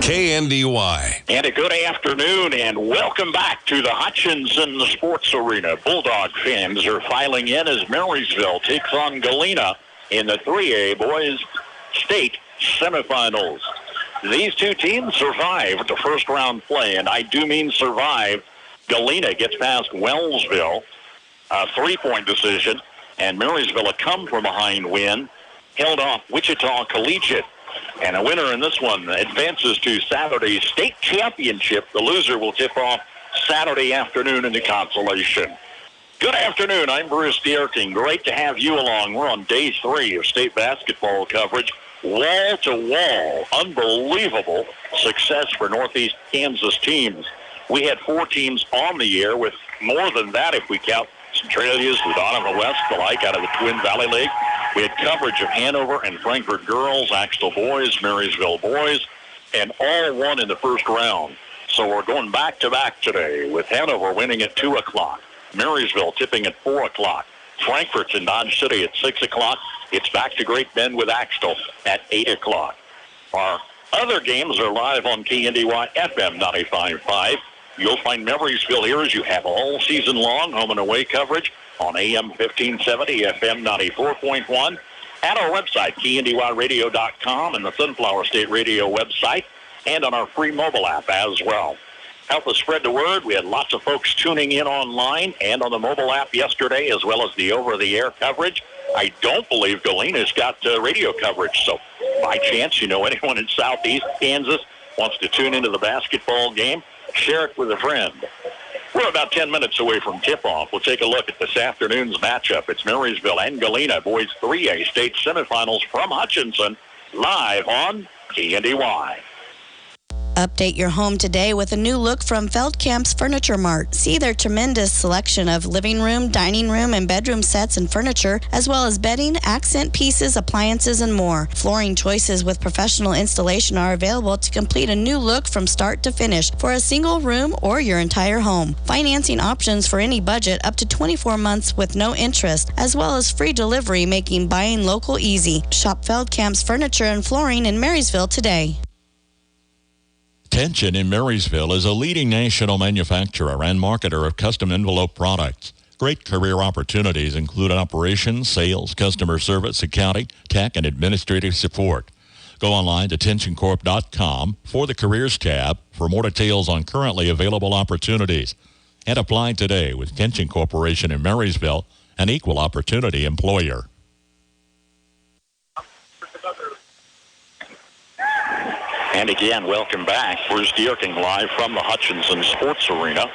KNDY. And a good afternoon and welcome back to the Hutchinson Sports Arena. Bulldog fans are filing in as Marysville takes on Galena in the 3A Boys State Semifinals. These two teams survived the first round play, and I do mean survived. Galena gets past Wellsville, a 3-point decision, and Marysville, a come-from-behind win, held off Wichita Collegiate. And a winner in this one advances to Saturday's state championship. The loser will tip off Saturday afternoon in the consolation. Good afternoon. I'm Bruce Dierking. Great to have you along. We're on day 3 of state basketball coverage. Wall to wall. Unbelievable success for Northeast Kansas teams. We had 4 teams on the air, with more than that if we count Centralia's, Donovan West, the like out of the Twin Valley League. We had coverage of Hanover and Frankfort girls, Axtell boys, Marysville boys, and all won in the first round. So we're going back-to-back today, with Hanover winning at 2 o'clock, Marysville tipping at 4 o'clock, Frankfort's in Dodge City at 6 o'clock. It's back to Great Bend with Axtell at 8 o'clock. Our other games are live on KNDY FM 95.5. You'll find Marysville here as you have all season long, home and away coverage on AM 1570, FM 94.1, at our website, KNDYradio.com, and the Sunflower State Radio website, and on our free mobile app as well. Help us spread the word. We had lots of folks tuning in online and on the mobile app yesterday, as well as the over-the-air coverage. I don't believe Galena's got radio coverage, so by chance, anyone in Southeast Kansas wants to tune into the basketball game, share it with a friend. We're about 10 minutes away from tip-off. We'll take a look at this afternoon's matchup. It's Marysville and Galena, boys 3A state semifinals from Hutchinson, live on KNDY. Update your home today with a new look from Feldkamp's Furniture Mart. See their tremendous selection of living room, dining room, and bedroom sets and furniture, as well as bedding, accent pieces, appliances, and more. Flooring choices with professional installation are available to complete a new look from start to finish for a single room or your entire home. Financing options for any budget up to 24 months with no interest, as well as free delivery, making buying local easy. Shop Feldkamp's Furniture and Flooring in Marysville today. Tension in Marysville is a leading national manufacturer and marketer of custom envelope products. Great career opportunities include operations, sales, customer service, accounting, tech, and administrative support. Go online to tensioncorp.com for the Careers tab for more details on currently available opportunities. And apply today with Tension Corporation in Marysville, an equal opportunity employer. And again, welcome back. Bruce Dierking live from the Hutchinson Sports Arena.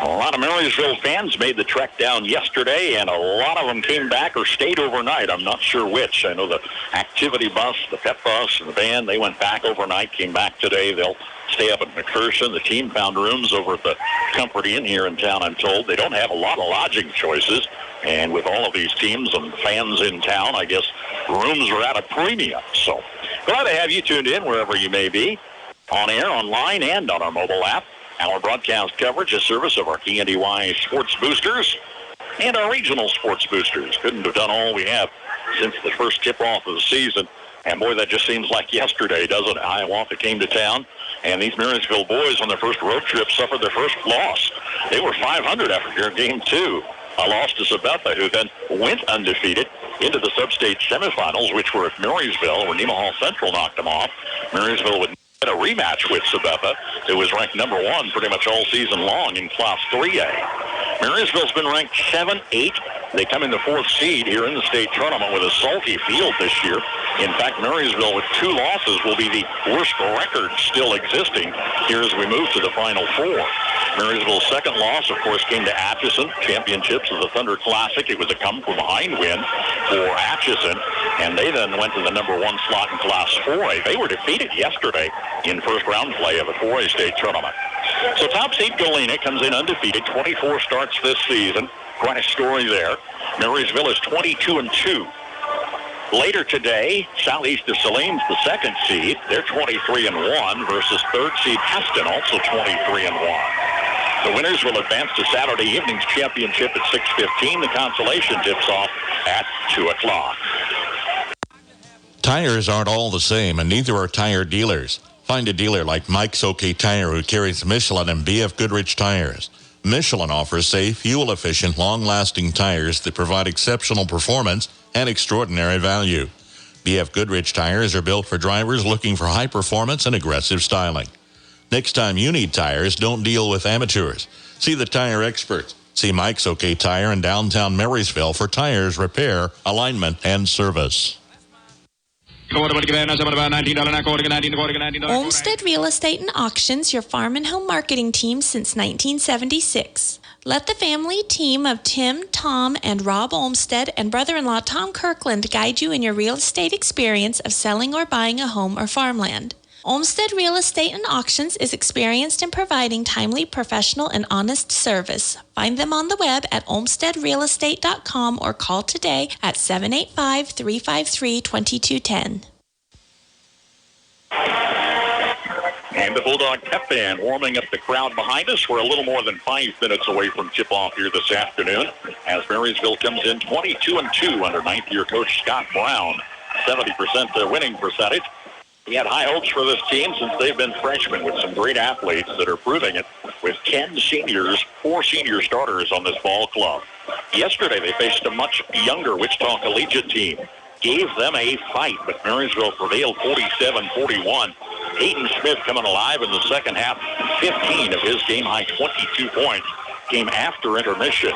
A lot of Marysville fans made the trek down yesterday, and a lot of them came back or stayed overnight. I'm not sure which. I know the activity bus, the pep bus, and the band, they went back overnight, came back today. They'll stay up at McPherson. The team found rooms over at the Comfort Inn here in town, I'm told. They don't have a lot of lodging choices, and with all of these teams and fans in town, I guess rooms are at a premium. So glad to have you tuned in wherever you may be, on air, online, and on our mobile app. Our broadcast coverage is service of our KNDY Sports Boosters and our regional sports boosters. Couldn't have done all we have since the first tip-off of the season. And boy, that just seems like yesterday, doesn't it? Hiawatha came to town, and these Marysville boys on their first road trip suffered their first loss. They were 500 after game 2. A loss to Sabetha, who then went undefeated into the sub-state semifinals, which were at Marysville, where Nemaha Central knocked them off. Marysville would get a rematch with Sabetha, who was ranked number 1 pretty much all season long in Class 3A. Marysville's been ranked 7-8. They come in the 4th seed here in the state tournament with a salty field this year. In fact, Marysville with 2 losses will be the worst record still existing here as we move to the Final 4. Marysville's second loss, of course, came to Atchison. Championships of the Thunder Classic. It was a come-from-behind win for Atchison, and they then went to the number 1 slot in Class 4A. They were defeated yesterday in first-round play of the 4A state tournament. So top seed Galena comes in undefeated, 24 starts this season. Quite a story there. Marysville is 22-2. Later today, Southeast of Saline's the 2nd seed. They're 23-1 versus 3rd seed Heston, also 23-1. The winners will advance to Saturday evening's championship at 6:15. The consolation tips off at 2 o'clock. Tires aren't all the same, and neither are tire dealers. Find a dealer like Mike's OK Tire who carries Michelin and BF Goodrich tires. Michelin offers safe, fuel-efficient, long-lasting tires that provide exceptional performance and extraordinary value. BF Goodrich tires are built for drivers looking for high performance and aggressive styling. Next time you need tires, don't deal with amateurs. See the tire experts. See Mike's OK Tire in downtown Marysville for tires, repair, alignment, and service. Olmsted Real Estate and Auctions, your farm and home marketing team since 1976. Let the family team of Tim, Tom, and Rob Olmsted and brother-in-law Tom Kirkland guide you in your real estate experience of selling or buying a home or farmland. Olmsted Real Estate and Auctions is experienced in providing timely, professional, and honest service. Find them on the web at olmstedrealestate.com or call today at 785-353-2210. And the Bulldog Pep Band warming up the crowd behind us. We're a little more than 5 minutes away from tip-off here this afternoon as Marysville comes in 22-2 under ninth-year coach Scott Brown. 70% winning percentage. We had high hopes for this team since they've been freshmen with some great athletes that are proving it with 10 seniors, 4 senior starters on this ball club. Yesterday they faced a much younger Wichita Collegiate team. Gave them a fight, but Marysville prevailed 47-41. Hayden Smith coming alive in the second half, 15 of his game-high 22 points came after intermission.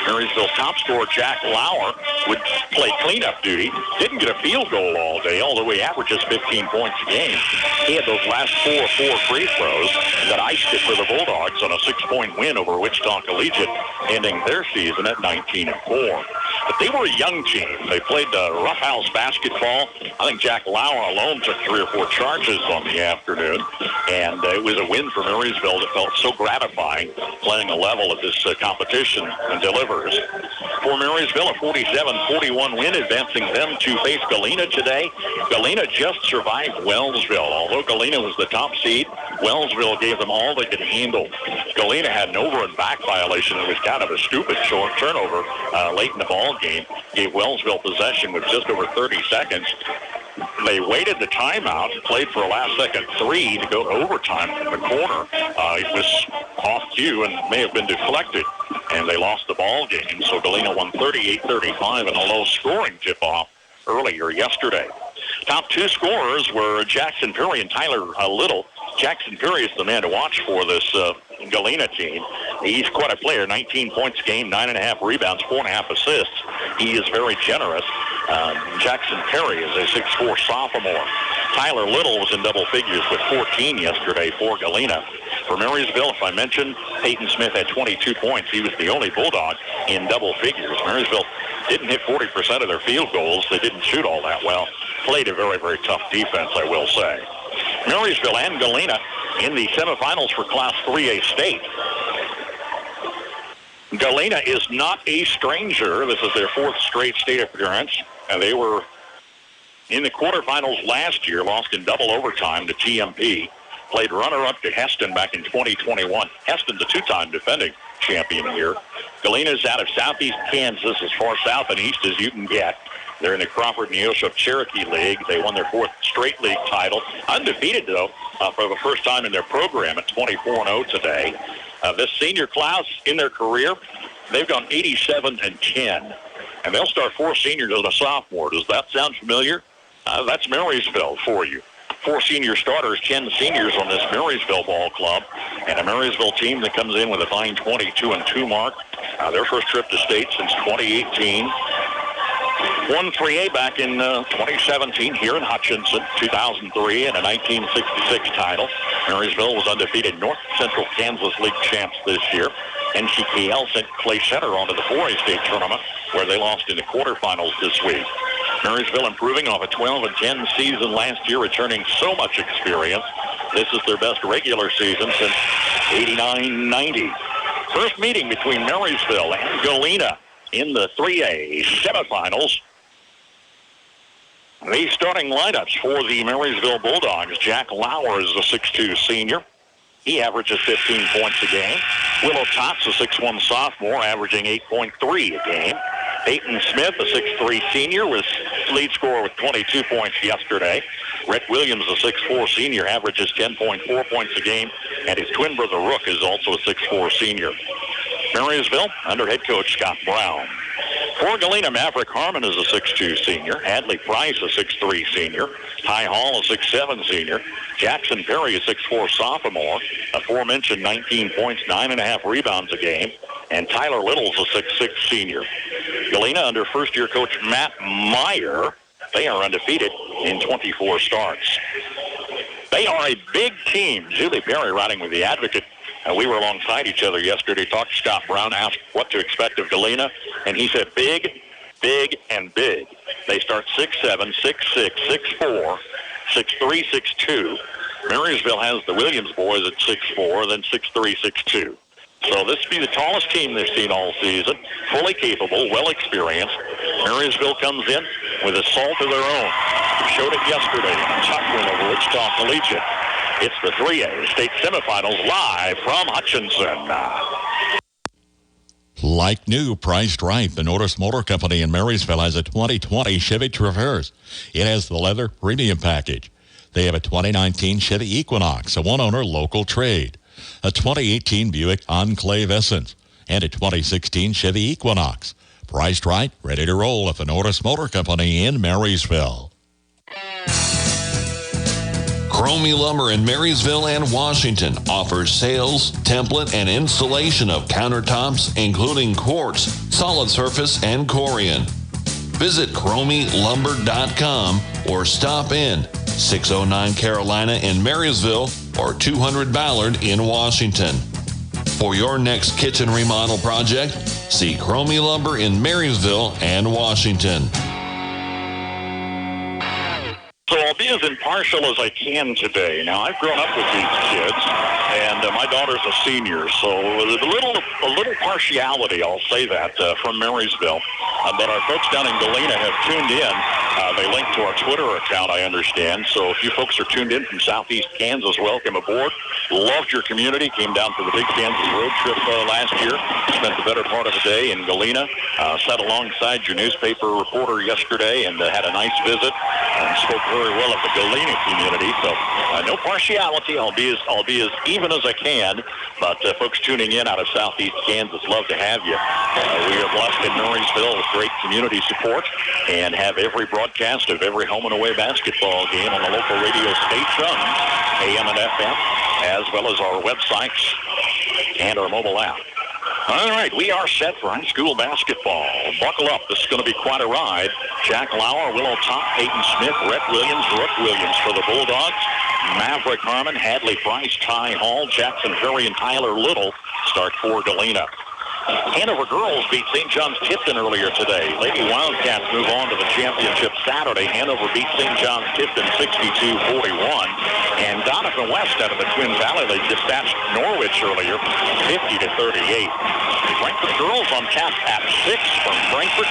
Marysville's top scorer, Jack Lauer, would play cleanup duty. Didn't get a field goal all day, although he averages 15 points a game. He had those last 4 free throws that iced it for the Bulldogs on a 6-point win over Wichita Collegiate, ending their season at 19-4. But they were a young team. They played roughhouse basketball. I think Jack Lauer alone took 3 or 4 charges on the afternoon, and it was a win for Marysville that felt so gratifying, playing a level of this competition and delivers. For Marysville, a 47-41 win, advancing them to face Galena today. Galena just survived Wellsville. Although Galena was the top seed, Wellsville gave them all they could handle. Galena had an over and back violation. It was kind of a stupid short turnover late in the ball game. Gave Wellsville possession with just over 30 seconds. They waited the timeout, played for a last-second 3 to go to overtime in the corner. It was off cue and may have been deflected, and they lost the ball game. So Galena won 38-35 in a low-scoring tip-off earlier yesterday. Top 2 scorers were Jackson Perry and Tyler Little. Jackson Perry is the man to watch for this Galena team. He's quite a player, 19 points a game, 9.5 rebounds, 4.5 assists. He is very generous. Jackson Perry is a 6'4 sophomore. Tyler Little was in double figures with 14 yesterday for Galena. For Marysville, if I mentioned, Peyton Smith had 22 points. He was the only Bulldog in double figures. Marysville didn't hit 40% of their field goals. They didn't shoot all that well. Played a very, very tough defense, I will say. Marysville and Galena in the semifinals for Class 3A state. Galena is not a stranger. This is their 4th straight state appearance, and they were in the quarterfinals last year, lost in double overtime to TMP. Played runner-up to Heston back in 2021. Heston's a 2-time defending champion here. Galena's out of southeast Kansas, as far south and east as you can get. They're in the Crawford Neosho Cherokee League. They won their 4th straight league title. Undefeated, though, for the first time in their program at 24-0 today. This senior class in their career, they've gone 87-10. And they'll start 4 seniors as a sophomore. Does that sound familiar? That's Marysville for you. 4 senior starters, 10 seniors on this Marysville ball club, and a Marysville team that comes in with a fine 22-2 mark. Their first trip to state since 2018. Won 3A back in 2017 here in Hutchinson, 2003, and a 1966 title. Marysville was undefeated North Central Kansas League champs this year. NCKL sent Clay Center onto the 4A state tournament, where they lost in the quarterfinals this week. Marysville improving off a 12-10 season last year, returning so much experience. This is their best regular season since 89-90. First meeting between Marysville and Galena in the 3A semifinals. The starting lineups for the Marysville Bulldogs. Jack Lauer is a 6'2 senior. He averages 15 points a game. Willow Tots, a 6'1 sophomore, averaging 8.3 a game. Peyton Smith, a 6'3 senior, with lead scorer with 22 points yesterday. Rhett Williams, a 6'4 senior, averages 10.4 points a game, and his twin brother Rook is also a 6'4 senior. Marysville, under head coach Scott Brown. For Galena, Maverick Harmon is a 6'2 senior. Hadley Price, a 6'3 senior. Ty Hall, a 6'7 senior. Jackson Perry, a 6'4 sophomore. Aforementioned 19 points, 9.5 rebounds a game. And Tyler Little's a 6'6 senior. Galena, under first-year coach Matt Meyer, they are undefeated in 24 starts. They are a big team. Julie Perry riding with the Advocate. We were alongside each other yesterday, talked to Scott Brown, asked what to expect of Galena, and he said big, big, and big. They start 6'7", 6'6", 6'4", 6'3", 6'2". Marysville has the Williams boys at 6'4", then 6'3", 6'2". So this will be the tallest team they've seen all season, fully capable, well-experienced. Marysville comes in with a salt of their own. Showed it yesterday in a tough win over Wichita Collegiate. It's the 3A state semifinals live from Hutchinson. Like new, priced right, the Norris Motor Company in Marysville has a 2020 Chevy Traverse. It has the leather premium package. They have a 2019 Chevy Equinox, a one-owner local trade, a 2018 Buick Enclave Essence, and a 2016 Chevy Equinox. Priced right, ready to roll at the Norris Motor Company in Marysville. Cromie Lumber in Marysville and Washington offers sales, template, and installation of countertops, including quartz, solid surface, and Corian. Visit CromieLumber.com or stop in 609 Carolina in Marysville or 200 Ballard in Washington. For your next kitchen remodel project, see Cromie Lumber in Marysville and Washington. So I'll be as impartial as I can today. Now, I've grown up with these kids, and my daughter's a senior, so a little partiality, I'll say that, from Marysville. But our folks down in Galena have tuned in. They linked to our Twitter account, I understand. So if you folks are tuned in from Southeast Kansas, welcome aboard. Loved your community. Came down for the big Kansas road trip last year. Spent the better part of the day in Galena. Sat alongside your newspaper reporter yesterday and had a nice visit and spoke very well of the Galena community. So no partiality. I'll be as even as I can. But folks tuning in out of Southeast Kansas, love to have you. We are blessed in Marysville with great community support and have every broadcast of every home and away basketball game on the local radio stations, AM and FM, as well as our websites and our mobile app. All right, we are set for high school basketball. Buckle up. This is going to be quite a ride. Jack Lauer, Willow Top, Peyton Smith, Rhett Williams, Rook Williams for the Bulldogs. Maverick Harmon, Hadley Price, Ty Hall, Jackson Perry, and Tyler Little start for Galena. Hanover girls beat St. John's Tipton earlier today. Lady Wildcats move on to the championship Saturday. Hanover beat St. John's Tipton 62-41. And Donovan West out of the Twin Valley League dispatched Norwich earlier 50-38. Frankfurt girls on tap at 6 from Frankfurt.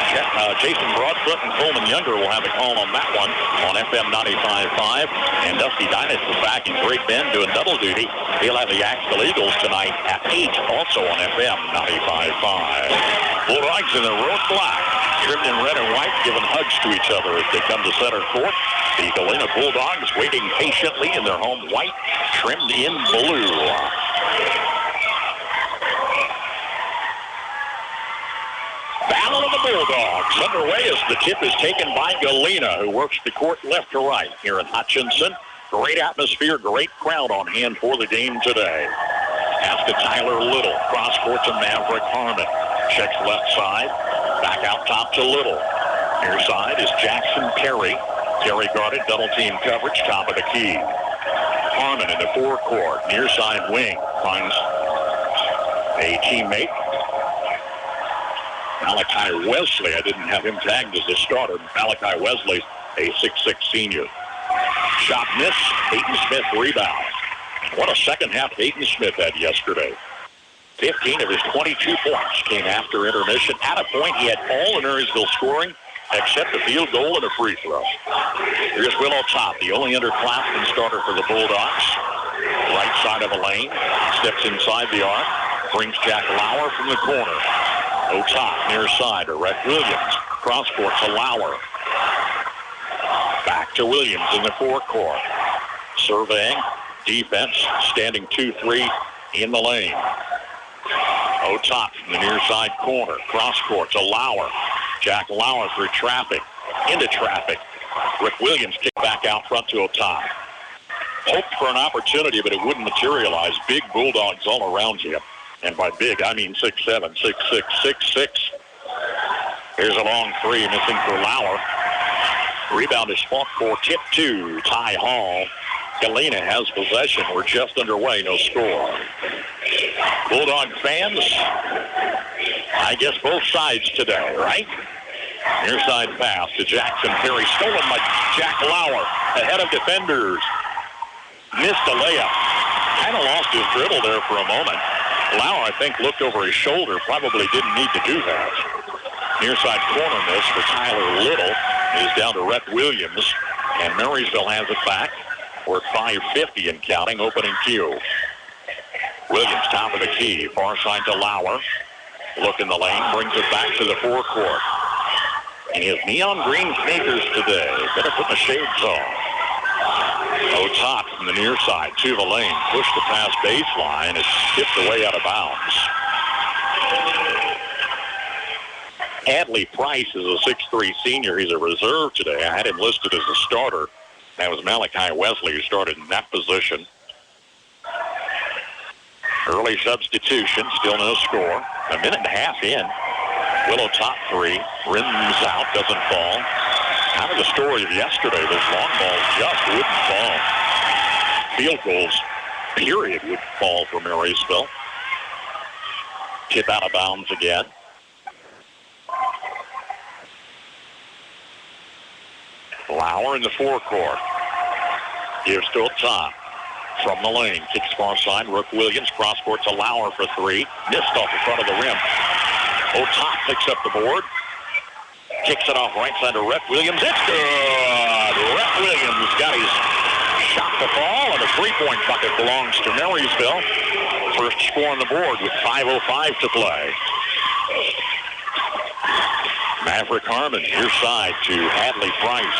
Jason Broadfoot and Coleman Younger will have a call on that one on FM 95.5. And Dusty Dynas is back in Great Bend doing double duty. He'll have the Axtell Eagles tonight at 8, also on FM 95.5. Bulldogs in their road black, trimmed in red and white, giving hugs to each other as they come to center court. The Galena Bulldogs waiting patiently in their home white, trimmed in blue. Battle of the Bulldogs underway as the tip is taken by Galena, who works the court left to right here in Hutchinson. Great atmosphere, great crowd on hand for the game today. Pass to Tyler Little, cross court to Maverick Harmon. Checks left side, back out top to Little. Near side is Jackson Perry. Perry guarded, double team coverage, top of the key. Harmon in the forecourt, near side wing, finds a teammate. Malachi Wesley, I didn't have him tagged as a starter. Malachi Wesley, a 6'6 senior. Shot miss, Peyton Smith rebound. What a second half Peyton Smith had yesterday. 15 of his 22 points came after intermission. At a point, he had all of Marysville scoring except a field goal and a free throw. Here's Willow Top, the only underclassmen starter for the Bulldogs. Right side of the lane, steps inside the arc, brings Jack Lauer from the corner. O'Top near side to Rhett Williams. Cross court to Lauer. to Williams in the forecourt. Surveying defense, standing 2-3 in the lane. Top from the near side corner. Cross court to Lauer. Jack Lauer through traffic. Into traffic. Rick Williams kicked back out front to Top. Hoped for an opportunity, but it wouldn't materialize. Big Bulldogs all around him. And by big, I mean 6'7", 6'6", 6'6". Here's a long three, missing for Lauer. Rebound is fought for, tip to Ty Hall. Galena has possession. We're just underway, no score. Bulldog fans, I guess both sides today, right? Near side pass to Jackson Perry, stolen by Jack Lauer, ahead of defenders. Missed a layup. Kind of lost his dribble there for a moment. Lauer, I think, looked over his shoulder, probably didn't need to do that. Near side corner miss for Tyler Little is down to Rhett Williams, and Marysville has it back. We're at 5:50 and counting, opening cue. Williams, top of the key, far side to Lauer. Look in the lane, brings it back to the forecourt. And his neon green sneakers today. Better put the shades on. Top from the near side to the lane. Pushed the pass baseline. It's tipped away out of bounds. Hadley Price is a 6'3 senior. He's a reserve today. I had him listed as a starter. That was Malachi Wesley who started in that position. Early substitution, still no score. A minute and a half in. Willow top three, rims out, doesn't fall. Kind of the story of yesterday, those long balls just wouldn't fall. Field goals, period, would fall for Marysville. Tip out of bounds again. Lauer in the forecourt. Gives to Top. From the lane. Kicks far side. Rook Williams. Cross court to Lauer for three. Missed off the front of the rim. Top picks up the board. Kicks it off right side to Rhett Williams. It's good. Rhett Williams got his shot to fall, and a three-point bucket belongs to Marysville. First score on the board with 5:05 to play. Maverick Harmon, near side to Hadley Price.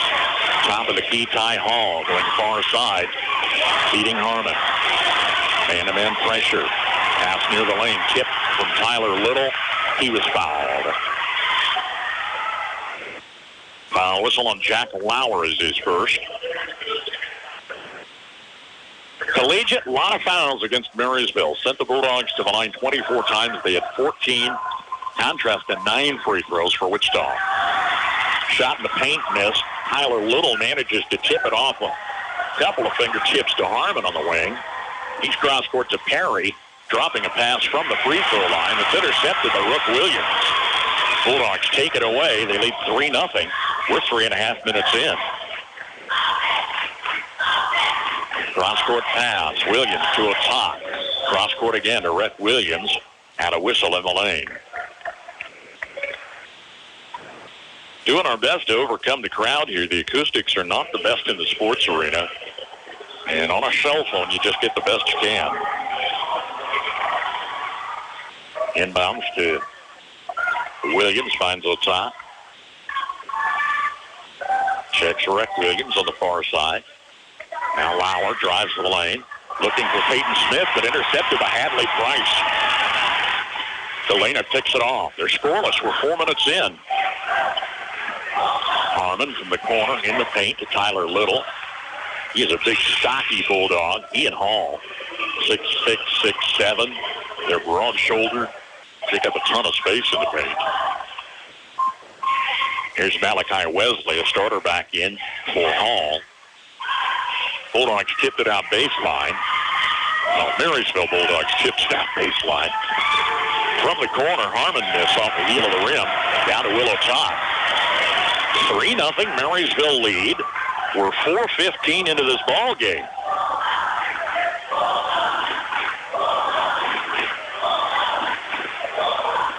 Top of the key, Ty Hall going far side, beating Harmon. Man-to-man pressure. Pass near the lane, tipped from Tyler Little. He was fouled. Foul whistle on Jack Lauer is his first. Collegiate, a lot of fouls against Marysville. Sent the Bulldogs to the line 24 times. They had 14. Contrast to 9 free throws for Wichita. Shot in the paint missed. Tyler Little manages to tip it off a couple of fingertips to Harmon on the wing. He's cross court to Perry, dropping a pass from the free throw line. It's intercepted by Rook Williams. Bulldogs take it away. They lead 3-0. We're 3.5 minutes in. Cross court pass. Williams to Top. Cross court again to Rhett Williams. Had a whistle in the lane. Doing our best to overcome the crowd here. The acoustics are not the best in the sports arena. And on a cell phone, you just get the best you can. Inbounds to Williams, finds Top. Checks Rhett Williams on the far side. Now Lauer drives to the lane. Looking for Peyton Smith, but intercepted by Hadley Price. Galena picks it off. They're scoreless. We're 4 minutes in. Harmon from the corner in the paint to Tyler Little. He is a big, stocky Bulldog. He and Hall, 6'6", 6'7". They're broad-shouldered. Take up a ton of space in the paint. Here's Malachi Wesley, a starter back in for Hall. Bulldogs tipped it out baseline. Well, Marysville Bulldogs tipped it out baseline. From the corner, Harmon missed off the heel of the rim. Down to Willow Top. 3-0 Marysville lead. We're 4:15 into this ball game.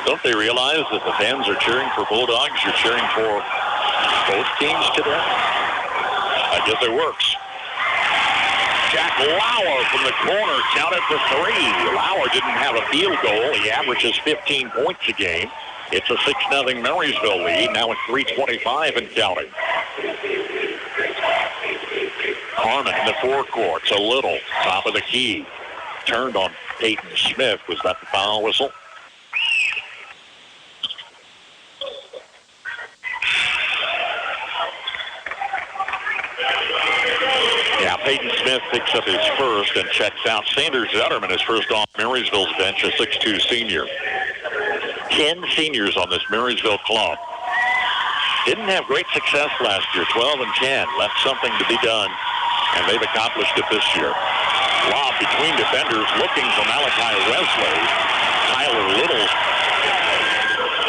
Don't they realize that the fans are cheering for Bulldogs? You're cheering for both teams today? I guess it works. Jack Lauer from the corner counted for three. Lauer didn't have a field goal. He averages 15 points a game. It's a 6-0 Marysville lead, now at 3:25 and counting. Harmon in the forecourt to Little. Top of the key. Turned on Peyton Smith. Was that the foul whistle? Yeah, Peyton Smith picks up his first and checks out. Sanders Zetterman is first off Marysville's bench, a 6'2 senior. 10 seniors on this Marysville club. Didn't have great success last year, 12 and 10. Left something to be done, and they've accomplished it this year. Lob between defenders, looking for Malachi Wesley. Tyler Little's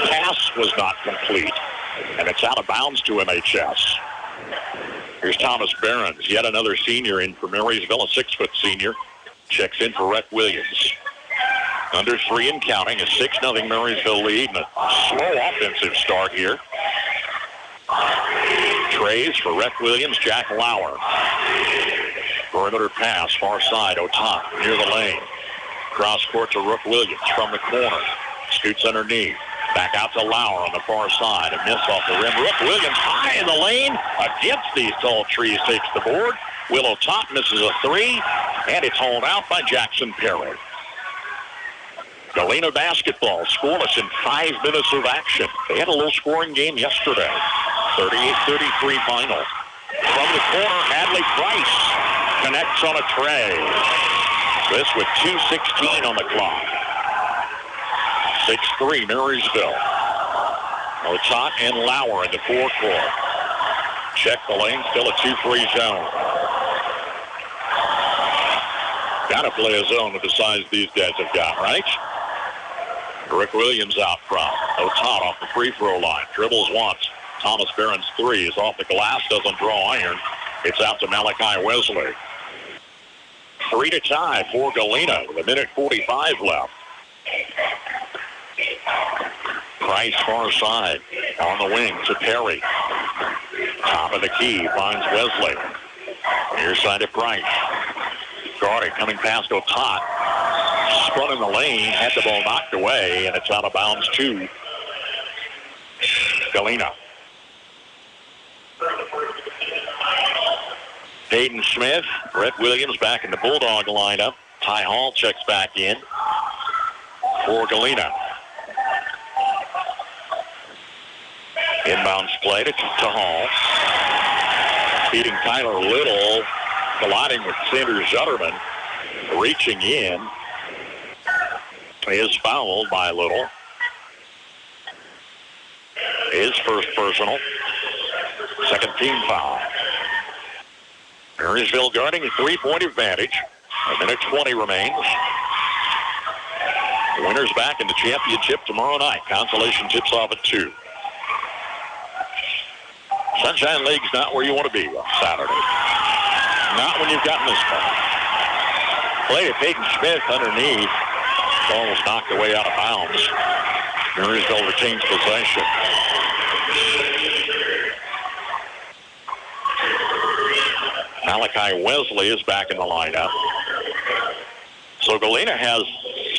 pass was not complete, and it's out of bounds to MHS. Here's Thomas Behrens, yet another senior in for Marysville, a 6-foot senior. Checks in for Rhett Williams. Under 3 and counting, a 6-0 Marysville lead, and a slow offensive start here. Trays for Rhett Williams, Jack Lauer. Perimeter pass, far side, Otop near the lane. Cross court to Rook Williams from the corner. Scoots underneath. Back out to Lauer on the far side. A miss off the rim. Rook Williams high in the lane. Against these tall trees takes the board. Willow Top misses a 3. And it's hauled out by Jackson Perry. Galena basketball scoreless in 5 minutes of action. They had a low-scoring game yesterday. 38-33 final. From the corner, Hadley Price connects on a tray. This with 2:16 on the clock. 6-3 Marysville. Otot and Lauer in the forecourt. Check the lane, still a 2-3 zone. Got to play a zone with the size these guys have got, right? Rick Williams out front. Otot off the free throw line. Dribbles once. Thomas Behrens' 3 is off the glass, doesn't draw iron. It's out to Malachi Wesley. 3 to tie for Galena with 1:45 left. Price far side on the wing to Perry. Top of the key finds Wesley. Near side to Price. Guarding coming past Otot. Spun in the lane, had the ball knocked away, and it's out of bounds to Galena. Hayden Smith, Rhett Williams back in the Bulldog lineup. Ty Hall checks back in for Galena. Inbounds play to Hall. Beating Tyler Little, colliding with Sanders Zetterman. Reaching in. Is fouled by Little. His first personal. Second team foul. Marysville guarding a 3-point advantage. 1:20 remains. The winners back in the championship tomorrow night. Consolation tips off at 2. Sunshine League's not where you want to be on Saturday. Not when you've gotten this far. Play to Peyton Smith underneath. Ball was knocked away out of bounds. Marysville retains possession. Malachi Wesley is back in the lineup. So Galena has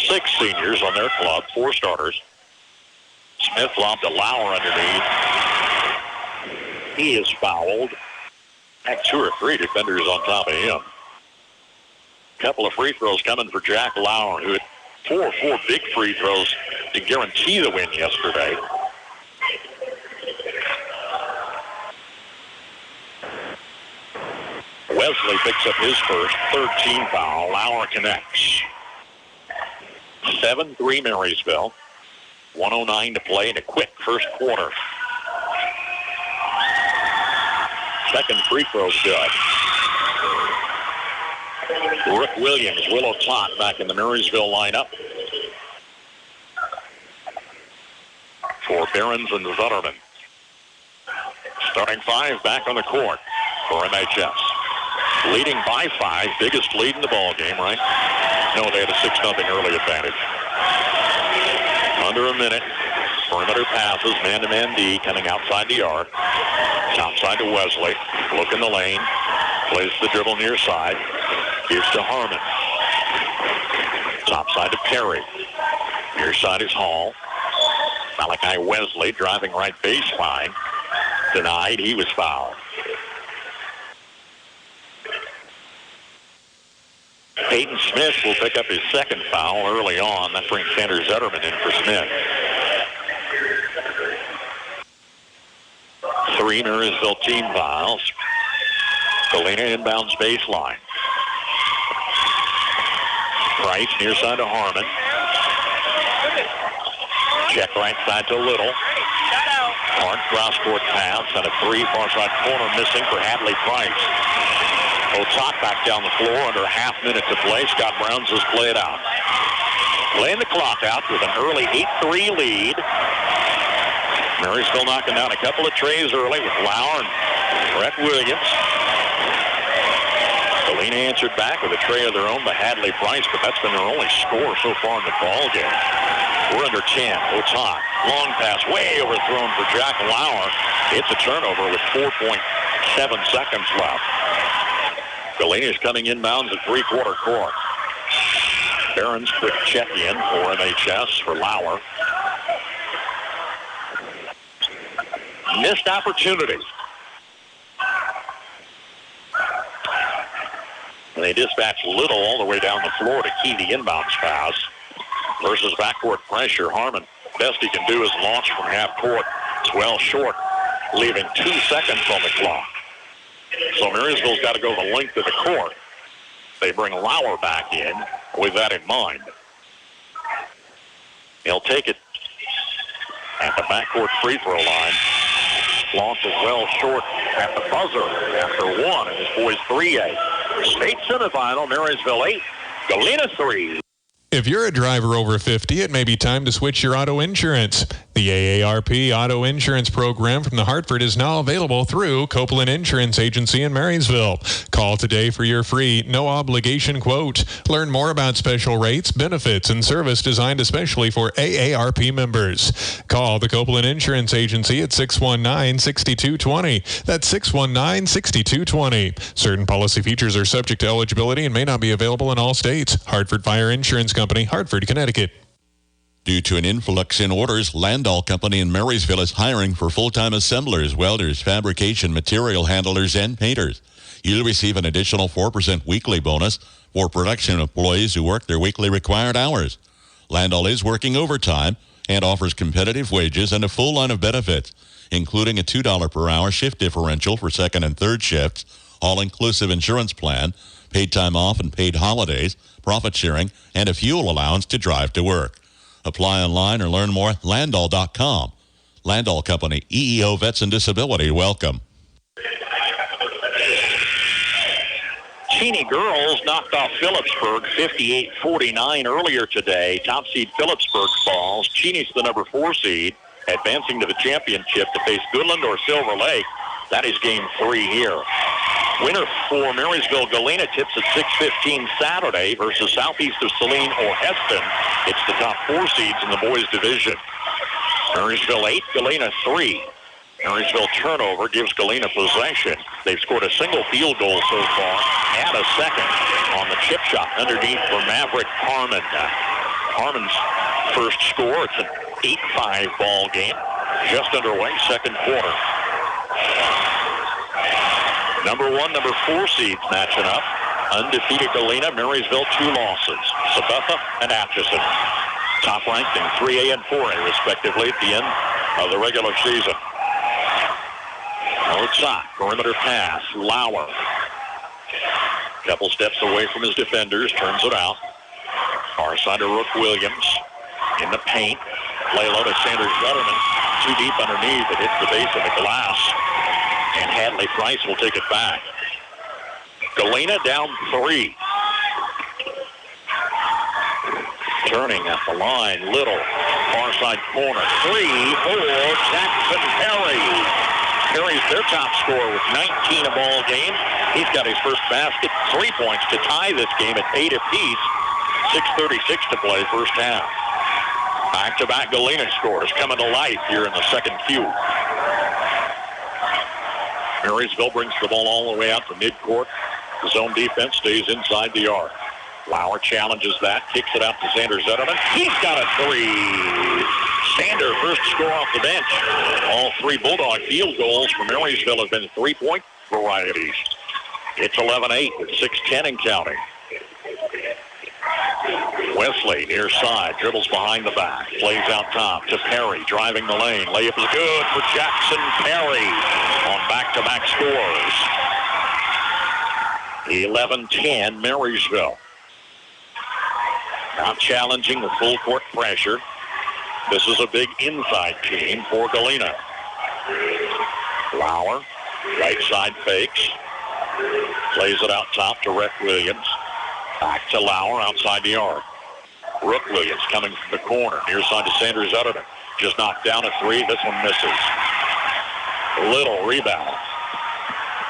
6 seniors on their club, 4 starters. Smith lobbed to Lauer underneath. He is fouled. Back 2 or 3 defenders on top of him. Couple of free throws coming for Jack Lauer, who had 4 or 4 big free throws to guarantee the win yesterday. Wesley picks up his first, 13 foul. Lauer connects. 7-3 Marysville. 1:09 to play in a quick first quarter. Second free throw's good. Rick Williams, Willow Tot back in the Marysville lineup. For Behrens and Zetterman. Starting 5 back on the court for MHS. Leading by 5, biggest lead in the ball game, right? No, they had a 6-0 early advantage. Under a minute. Perimeter passes, man-to-man D coming outside the arc. Top side to Wesley. Look in the lane. Plays the dribble near side. Gives to Harmon. Top side to Perry. Near side is Hall. Malachi Wesley driving right baseline. Denied. He was fouled. Peyton Smith will pick up his second foul early on. That brings Sanders Zetterman in for Smith. 3 Marysville team fouls. Galena inbounds baseline. Price near side to Harmon. Check right side to Little. Hard cross-court pass and a 3 far side corner missing for Hadley Price. Otok back down the floor under a half minute to play. Scott Browns has played out. Laying the clock out with an early 8-3 lead. Marysville knocking down a couple of trays early with Lauer and Brett Williams. Galena answered back with a tray of their own by Hadley Price, but that's been their only score so far in the ball game. We're under 10. Otok. Long pass way overthrown for Jack Lauer. It's a turnover with 4.7 seconds left. Galena is coming inbounds at three-quarter court. Barron's quick check-in for MHS for Lauer. Missed opportunity. And they dispatch Little all the way down the floor to key the inbounds pass. Versus backcourt pressure. Harmon, best he can do is launch from half court. It's well short, leaving 2 seconds on the clock. So Marysville's got to go the length of the court. They bring Lauer back in with that in mind. He'll take it at the backcourt free throw line. Launches well short at the buzzer after 1 in this boys 3A. State semifinal, Marysville 8, Galena 3. If you're a driver over 50, it may be time to switch your auto insurance. The AARP Auto Insurance Program from the Hartford is now available through Copeland Insurance Agency in Marysville. Call today for your free, no-obligation quote. Learn more about special rates, benefits, and service designed especially for AARP members. Call the Copeland Insurance Agency at 619-6220. That's 619-6220. Certain policy features are subject to eligibility and may not be available in all states. Hartford Fire Insurance Company, Hartford, Connecticut. Due to an influx in orders, Landau Company in Marysville is hiring for full-time assemblers, welders, fabrication, material handlers, and painters. You'll receive an additional 4% weekly bonus for production employees who work their weekly required hours. Landau is working overtime and offers competitive wages and a full line of benefits, including a $2 per hour shift differential for second and third shifts, all-inclusive insurance plan, paid time off and paid holidays, profit sharing, and a fuel allowance to drive to work. Apply online or learn more at Landau.com. Landau Company, EEO Vets and Disability, welcome. Cheney girls knocked off Phillipsburg 58-49 earlier today. Top seed Phillipsburg falls. Cheney's the number 4 seed, advancing to the championship to face Goodland or Silver Lake. That is game 3 here. Winner for Marysville Galena tips at 6:15 Saturday versus southeast of Saline or Heston. It's the top 4 seeds in the boys division. Marysville 8, Galena 3. Marysville turnover gives Galena possession. They've scored a single field goal so far. Add a second on the chip shot underneath for Maverick Harmon. Harmon's first score. It's an 8-5 ball game. Just underway, second quarter. Number 1, number 4 seeds matching up. Undefeated Galena, Marysville 2 losses. Sabetha and Atchison. Top ranked in 3A and 4A respectively at the end of the regular season. Outside, perimeter pass, Lauer. Couple steps away from his defenders, turns it out. Far side to Rook Williams. In the paint, lay low to Sanders Zetterman. Too deep underneath, it hits the base of the glass. And Hadley Price will take it back. Galena down 3. Turning at the line, Little, far side corner. 3 for Jackson Perry. Perry's their top scorer with 19 a ball game. He's got his first basket, 3 points to tie this game at 8 apiece. 6:36 to play first half. Back-to-back Galena scores coming to life here in the second Q. Marysville brings the ball all the way out to midcourt. The zone defense stays inside the arc. Lauer challenges that, kicks it out to Sanders Zetterman. He's got a 3. Sander, first score off the bench. All 3 Bulldog field goals for Marysville have been 3-point varieties. It's 11-8 with 6:10 and counting. Wesley near side, dribbles behind the back, plays out top to Perry, driving the lane. Layup is good for Jackson Perry on back-to-back scores. 11-10 Marysville. Not challenging the full court pressure. This is a big inside team for Galena. Lauer, right side fakes. Plays it out top to Rhett Williams. Back to Lauer outside the arc. Brooke Williams coming from the corner. Near side to Sanders Utterman. Just knocked down a three. This one misses. Little rebound.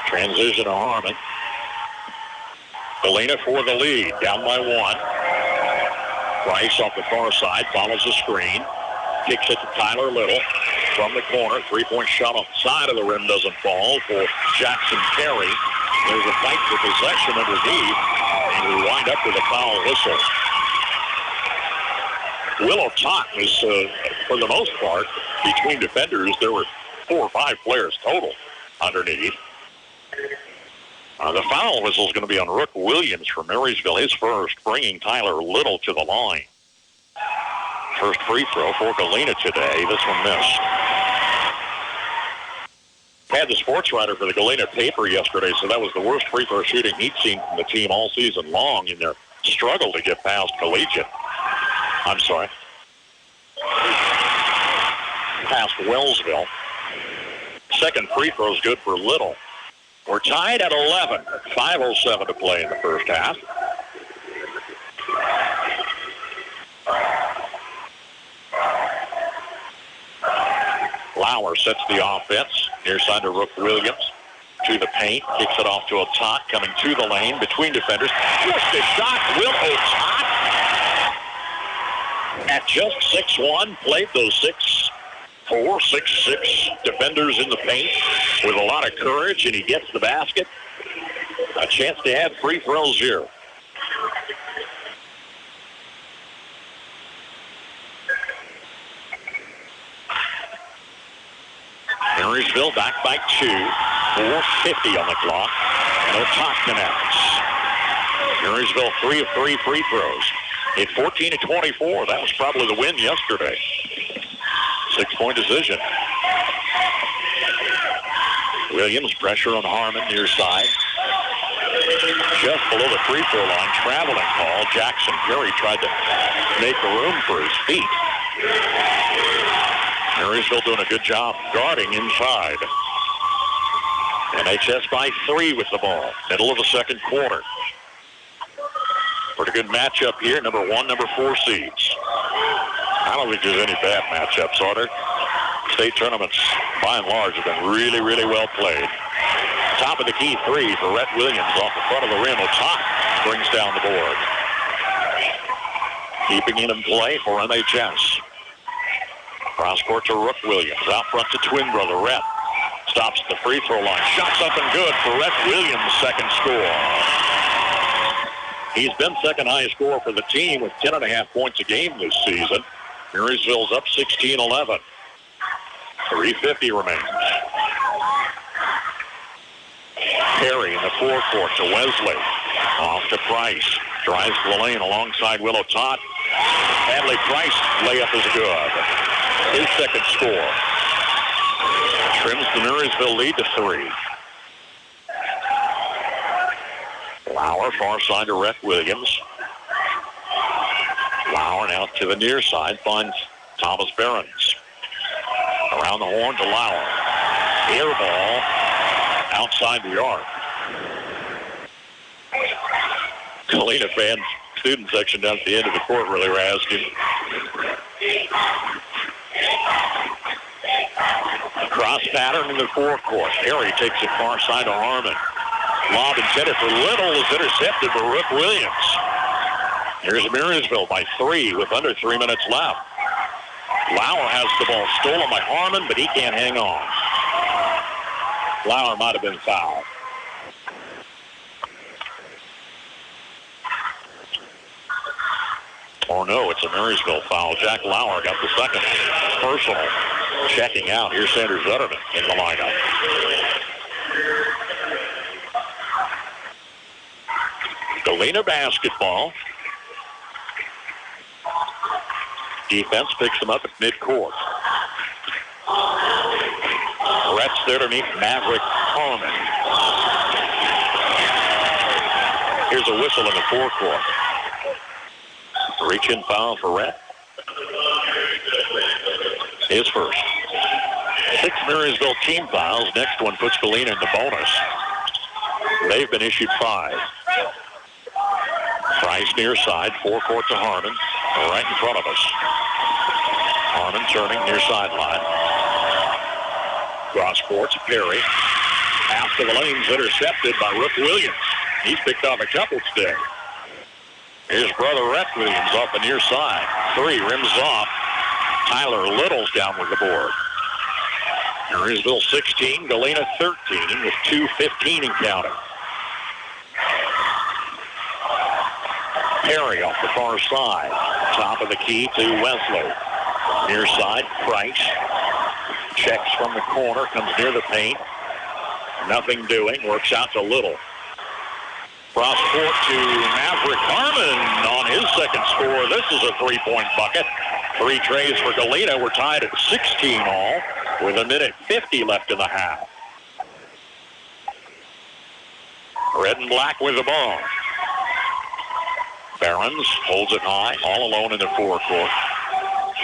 Transition to Harmon. Galena for the lead. Down by one. Price off the far side. Follows the screen. Kicks it to Tyler Little from the corner. Three-point shot off the side of the rim doesn't fall for Jackson Perry. There's a fight for possession underneath. And we wind up with a foul whistle. Willow Tot was, for the most part, between defenders, there were 4 or 5 players total underneath. The foul whistle is going to be on Rook Williams for Marysville, his first, bringing Tyler Little to the line. First free throw for Galena today. This one missed. Had the sports writer for the Galena paper yesterday, so that was the worst free throw shooting he'd seen from the team all season long in their struggle to get past Collegiate. I'm sorry. Past Wellsville. Second free throw is good for Little. We're tied at 11. 5:07 to play in the first half. Lauer sets the offense. Near side to Rook Williams. To the paint. Kicks it off to a Tot coming to the lane between defenders. Just a shot. Will Tot. At just 6'1", played those 6'4", 6'6" defenders in the paint with a lot of courage, and he gets the basket. A chance to have free throws here. Marysville back by 2. 4:50 on the clock. No Tot connects. Marysville 3 of 3 free throws. At 14-24, that was probably the win yesterday. 6-point decision. Williams, pressure on Harmon, near side. Just below the free throw line, traveling call. Jackson Perry tried to make room for his feet. Marysville doing a good job guarding inside. NHS by 3 with the ball. Middle of the second quarter. Pretty good matchup here, number 1, number 4 seeds. I don't think there's any bad matchups, are there? State tournaments, by and large, have been really, really well played. Top of the key 3 for Rhett Williams off the front of the rim. Tot brings down the board. Keeping it in play for MHS. Cross court to Rook Williams. Out front to twin brother Rhett. Stops at the free throw line. Shots up and good for Rhett Williams' second score. He's been second highest scorer for the team with 10.5 points a game this season. Marysville's up 16-11. 3:50 remains. Perry in the forecourt to Wesley. Off to Price. Drives the lane alongside Willow Tot. Hadley Price layup is good. His second score. Trims the Marysville lead to 3. Lauer, far side to Rhett Williams. Lauer now to the near side, finds Thomas Behrens. Around the horn to Lauer. Air ball outside the arc. Galena fans, student section down at the end of the court really razzed him. Cross pattern in the forecourt. Perry takes it far side to Harmon. Lob intended for Little is intercepted by Rook Williams. Here's Marysville by 3 with under 3 minutes left. Lauer has the ball stolen by Harmon, but he can't hang on. Lauer might have been fouled. Oh no, it's a Marysville foul. Jack Lauer got the second personal. Checking out. Here's Sanders Utterman in the lineup. Galena basketball. Defense picks them up at midcourt. Rhett's there to meet Maverick Harmon. Here's a whistle in the forecourt. Reach-in foul for Rhett. His first. 6 Marysville team fouls. Next one puts Galena in the bonus. They've been issued 5. Price near side, forecourt to Harmon, right in front of us. Harmon turning near sideline. Cross court to Perry. Pass to the lanes, intercepted by Rook Williams. He's picked off a couple today. Here's brother Rhett Williams off the near side. 3 rims off. Tyler Little's down with the board. Marysville 16, Galena 13 with 2:15 and counting. Perry off the far side. Top of the key to Wesley. Near side, Price. Checks from the corner, comes near the paint. Nothing doing, works out to Little. Cross court to Maverick Harmon on his second score. This is a 3-point bucket. 3 trays for Galena. We're tied at 16 all with 1:50 left in the half. Red and black with the ball. Barons holds it high, all alone in the forecourt.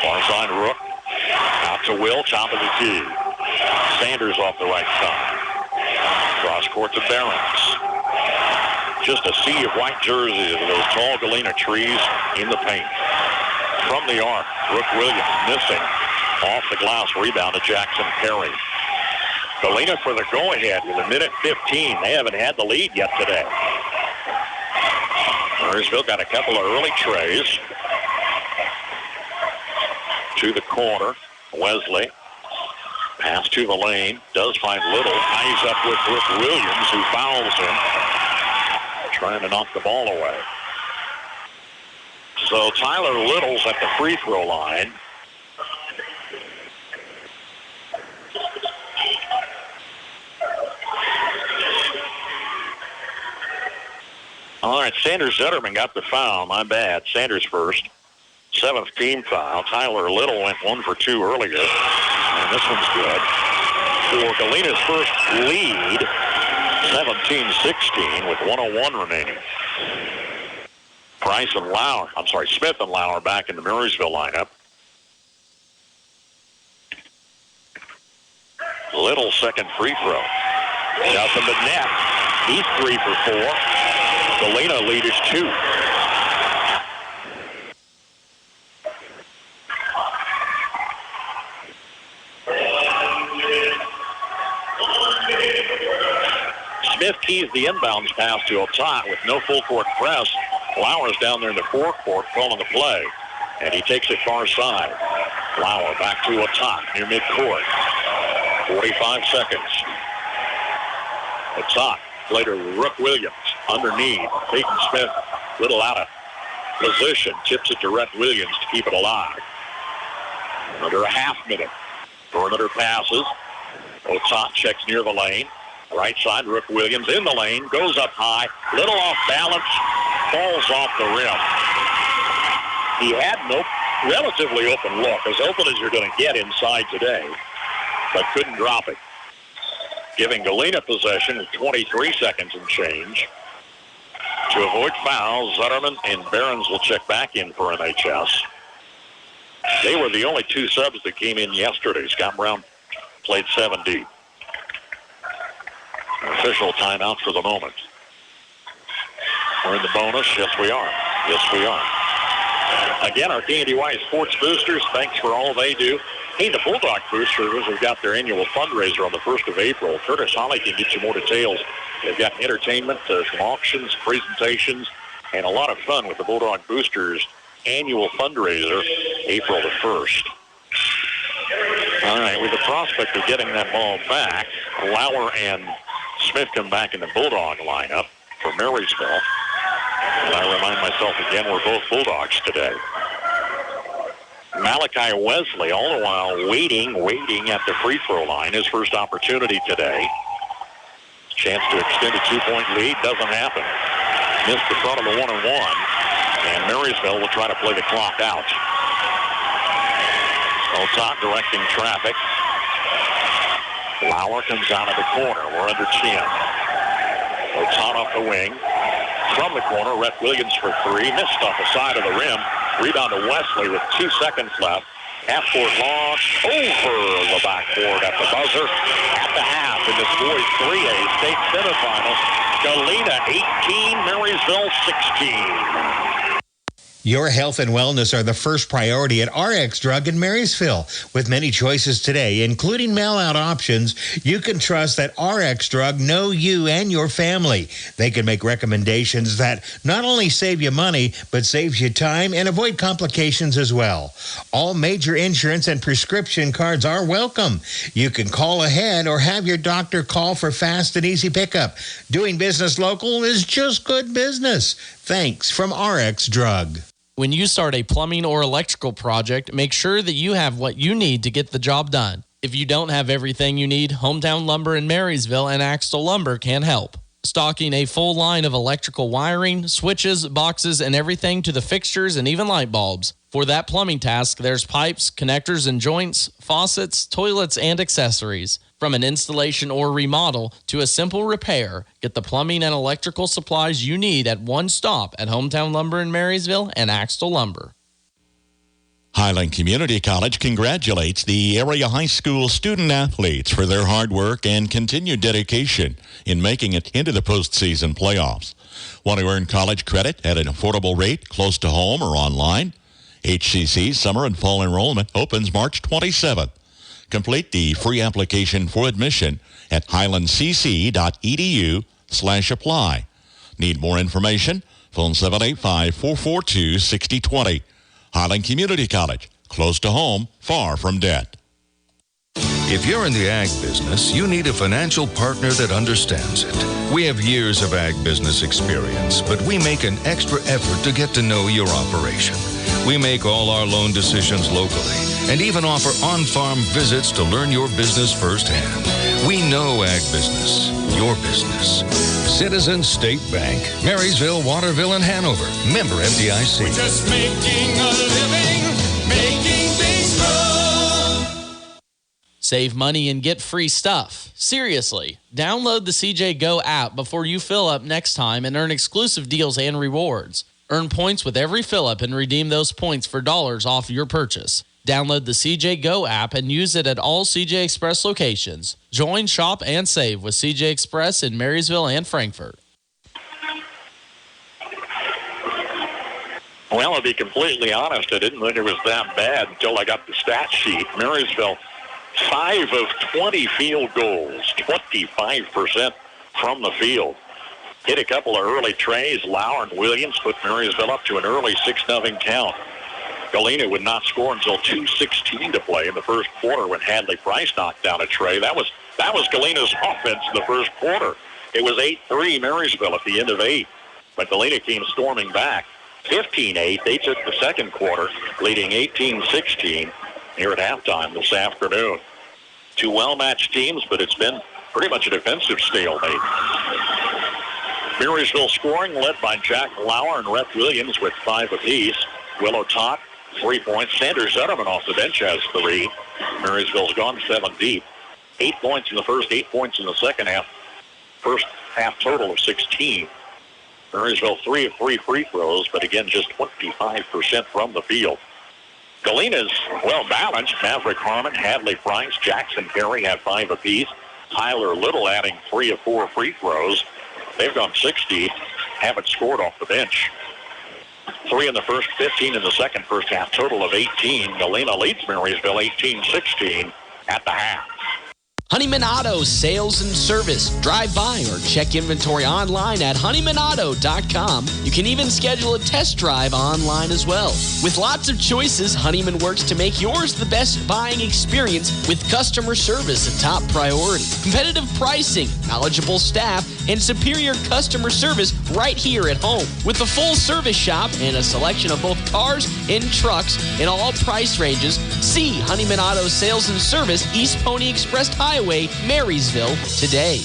Far side Rook. Out to Will, top of the key. Sanders off the right side. Cross court to Barons. Just a sea of white jerseys of those tall Galena trees in the paint. From the arc, Rook Williams missing. Off the glass, rebound to Jackson Perry. Galena for the go-ahead with 1:15. They haven't had the lead yet today. Marysville got a couple of early trays. To the corner, Wesley. Pass to the lane, does find Little. Ties up with Rook Williams, who fouls him. Trying to knock the ball away. So Tyler Little's at the free throw line. All right, Sanders Zetterman got the foul. My bad. Sanders first. 7th team foul. Tyler Little went 1 for 2 earlier. And this one's good. For Galena's first lead, 17-16 with 1:01 remaining. Smith and Lauer back in the Marysville lineup. Little second free throw. Nothing but net. He's 3 for 4. Galena lead is 2. Smith keys the inbounds pass to Otat with no full court press. Lauer's down there in the forecourt calling the play, and he takes it far side. Lauer back to Otat near midcourt. 45 seconds. Otat, later Rook Williams underneath. Peyton Smith, little out of position, tips it to Rhett Williams to keep it alive. Under a half minute. Perimeter passes. Otat checks near the lane. Right side, Rook Williams in the lane, goes up high, little off balance, falls off the rim. He had no relatively open look, as open as you're going to get inside today, but couldn't drop it. Giving Galena possession with 23 seconds and change. To avoid fouls, Zetterman and Barons will check back in for MHS. They were the only 2 subs that came in yesterday. Scott Brown played 7 deep. Official timeout for the moment. We're in the bonus. Yes, we are. Yes, we are. Again, our KNDY Sports Boosters, thanks for all they do. Hey, the Bulldog Boosters have got their annual fundraiser on the 1st of April. Curtis Holly can get you more details. They've got entertainment, some auctions, presentations, and a lot of fun with the Bulldog Boosters annual fundraiser, April the 1st. All right, with the prospect of getting that ball back, Lauer and Smith come back in the Bulldog lineup for Marysville. And I remind myself again, we're both Bulldogs today. Malachi Wesley, all the while waiting at the free throw line. His first opportunity today. Chance to extend a 2-point lead. Doesn't happen. Missed the front of the 1-and-1. And Marysville will try to play the clock out. Otan directing traffic. Lauer comes out of the corner. We're under 10. Otan off the wing. From the corner, Rhett Williams for three. Missed off the side of the rim. Rebound to Wesley with 2 seconds left. Half-court launch over the backboard at the buzzer. At the half in this boys 3A state semifinals. Galena 18, Marysville 16. Your health and wellness are the first priority at RX Drug in Marysville. With many choices today, including mail-out options, you can trust that RX Drug know you and your family. They can make recommendations that not only save you money, but saves you time and avoid complications as well. All major insurance and prescription cards are welcome. You can call ahead or have your doctor call for fast and easy pickup. Doing business local is just good business. Thanks from RX Drug. When you start a plumbing or electrical project, make sure that you have what you need to get the job done. If you don't have everything you need, Hometown Lumber in Marysville and Axtell Lumber can help. Stocking a full line of electrical wiring, switches, boxes, and everything to the fixtures and even light bulbs. For that plumbing task, there's pipes, connectors and joints, faucets, toilets, and accessories. From an installation or remodel to a simple repair, get the plumbing and electrical supplies you need at one stop at Hometown Lumber in Marysville and Axtell Lumber. Highland Community College congratulates the area high school student athletes for their hard work and continued dedication in making it into the postseason playoffs. Want to earn college credit at an affordable rate close to home or online? HCC summer and fall enrollment opens March 27th. Complete the free application for admission at highlandcc.edu/apply. Need more information? Phone 785-442-6020. Highland Community College, close to home, far from debt. If you're in the ag business, you need a financial partner that understands it. We have years of ag business experience, but we make an extra effort to get to know your operation. We make all our loan decisions locally and even offer on-farm visits to learn your business firsthand. We know ag business, your business. Citizens State Bank, Marysville, Waterville, and Hanover. Member FDIC. We're just making a living, making things grow. Save money and get free stuff. Seriously, download the CJ Go app before you fill up next time and earn exclusive deals and rewards. Earn points with every fill-up and redeem those points for dollars off your purchase. Download the CJ Go app and use it at all CJ Express locations. Join, shop, and save with CJ Express in Marysville and Frankfort. Well, to be completely honest, I didn't think it was that bad until I got the stat sheet. Marysville, 5 of 20 field goals, 25% from the field. Hit a couple of early trays. Lauer and Williams put Marysville up to an early 6-0 count. Galena would not score until 2:16 to play in the first quarter when Hadley Price knocked down a tray. That was Galena's offense in the first quarter. It was 8-3 Marysville at the end of 8. But Galena came storming back. 15-8. They took the second quarter, leading 18-16 here at halftime this afternoon. Two well-matched teams, but it's been pretty much a defensive stalemate. Marysville scoring led by Jack Lauer and Rhett Williams with 5 apiece. Willow Tot, 3 points. Sanders Zetterman off the bench has 3. Marysville's gone 7 deep. 8 points in the first, 8 points in the second half. First half total of 16. Marysville 3 of 3 free throws, but again, just 25% from the field. Galena's well-balanced. Maverick Harmon, Hadley Price, Jackson Perry have 5 apiece. Tyler Little adding 3 of 4 free throws. They've gone 60, haven't scored off the bench. 3 in the first, 15 in the second, first half total of 18. Galena leads Marysville 18-16 at the half. Honeyman Auto Sales and Service. Drive by or check inventory online at honeymanauto.com. You can even schedule a test drive online as well. With lots of choices, Honeyman works to make yours the best buying experience with customer service a top priority. Competitive pricing, knowledgeable staff, and superior customer service right here at home. With a full service shop and a selection of both cars and trucks in all price ranges, see Honeyman Auto Sales and Service, East Pony Express Highway, Marysville, today.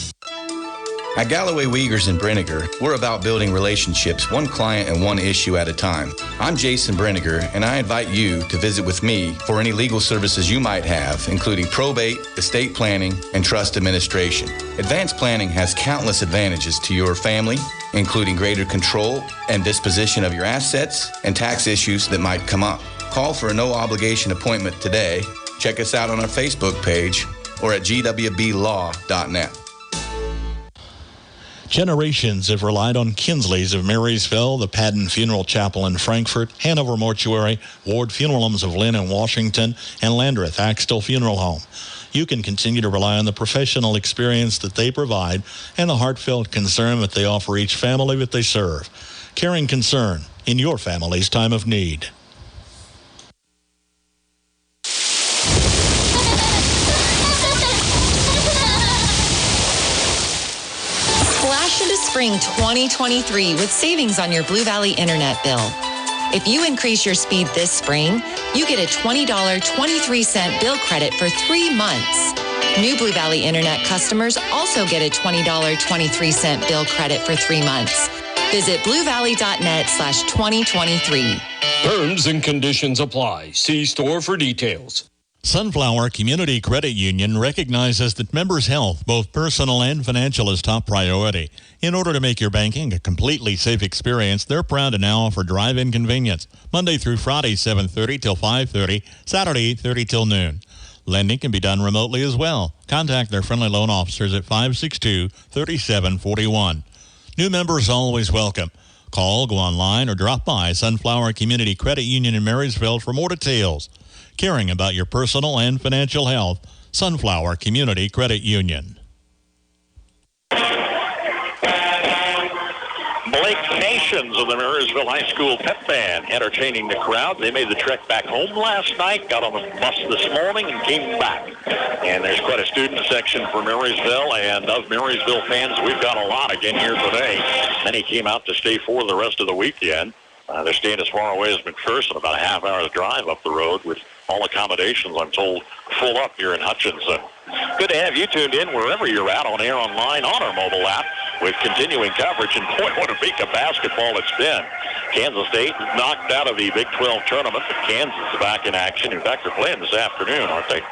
At Galloway Wiegers and Brenniger, we're about building relationships one client and one issue at a time. I'm Jason Brenniger, and I invite you to visit with me for any legal services you might have, including probate, estate planning, and trust administration. Advanced planning has countless advantages to your family, including greater control and disposition of your assets and tax issues that might come up. Call for a no-obligation appointment today. Check us out on our Facebook page or at gwblaw.net. Generations have relied on Kinsley's of Marysville, the Padden Funeral Chapel in Frankfort, Hanover Mortuary, Ward Funeral Homes of Lynn and Washington, and Landreth Axtell Funeral Home. You can continue to rely on the professional experience that they provide and the heartfelt concern that they offer each family that they serve. Caring concern in your family's time of need. Splash into spring 2023 with savings on your Blue Valley internet bill. If you increase your speed this spring, you get a $20 23-cent bill credit for 3 months. New Blue Valley internet customers also get a $20 23-cent bill credit for 3 months. Visit bluevalley.net/2023. Terms and conditions apply. See store for details. Sunflower Community Credit Union recognizes that members' health, both personal and financial, is top priority. In order to make your banking a completely safe experience, they're proud to now offer drive-in convenience, Monday through Friday, 7:30 till 5:30, Saturday, 8:30 till noon. Lending can be done remotely as well. Contact their friendly loan officers at 562-3741. New members always welcome. Call, go online, or drop by Sunflower Community Credit Union in Marysville for more details. Caring about your personal and financial health, Sunflower Community Credit Union. Blake Nations of the Marysville High School Pep Band entertaining the crowd. They made the trek back home last night, got on the bus this morning, and came back. And there's quite a student section for Marysville, and of Marysville fans, we've got a lot again here today. Many came out to stay for the rest of the weekend. They're staying as far away as McPherson, about a half-hour's drive up the road with all accommodations, I'm told, full up here in Hutchinson. Good to have you tuned in wherever you're at, on air, online, on our mobile app, with continuing coverage. And boy, what a week of basketball it's been. Kansas State knocked out of the Big 12 tournament, but Kansas is back in action. In fact, they're playing this afternoon, aren't they?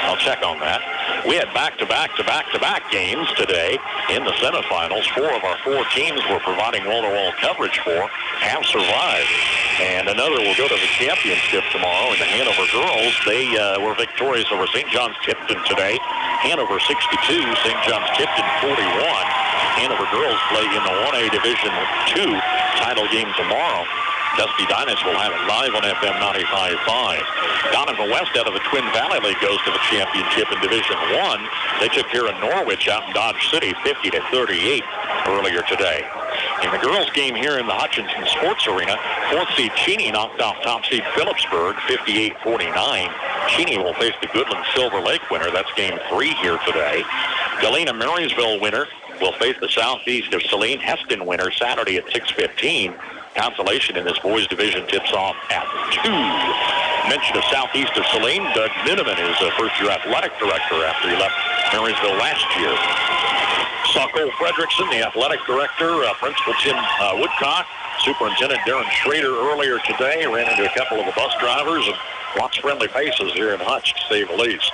I'll check on that. We had back-to-back games today in the semifinals. 4 of our 4 teams we're providing wall-to-wall coverage for have survived. And another will go to the championship tomorrow in the Hanover girls. They were victorious over St. John's Tipton today. Hanover 62, St. John's Tipton 41. Hanover girls play in the 1A Division II title game tomorrow. Dusty Dynas will have it live on FM 95.5. Donovan West out of the Twin Valley League goes to the championship in Division I. They took care of Norwich out in Dodge City 50-38 earlier today. In the girls' game here in the Hutchinson Sports Arena, 4th seed Cheney knocked off top seed Phillipsburg 58-49. Cheney will face the Goodland Silver Lake winner. That's game 3 here today. Galena Marysville winner will face the Southeast of Saline Heston winner Saturday at 6:15. Consolation in this boys division tips off at 2. Mention of Southeast of Saline, Doug Miniman is a first-year athletic director after he left Marysville last year. Saw Cole Fredrickson, the athletic director, Principal Tim Woodcock, Superintendent Darren Schrader earlier today. Ran into a couple of the bus drivers and lots of friendly faces here in Hutch, to say the least.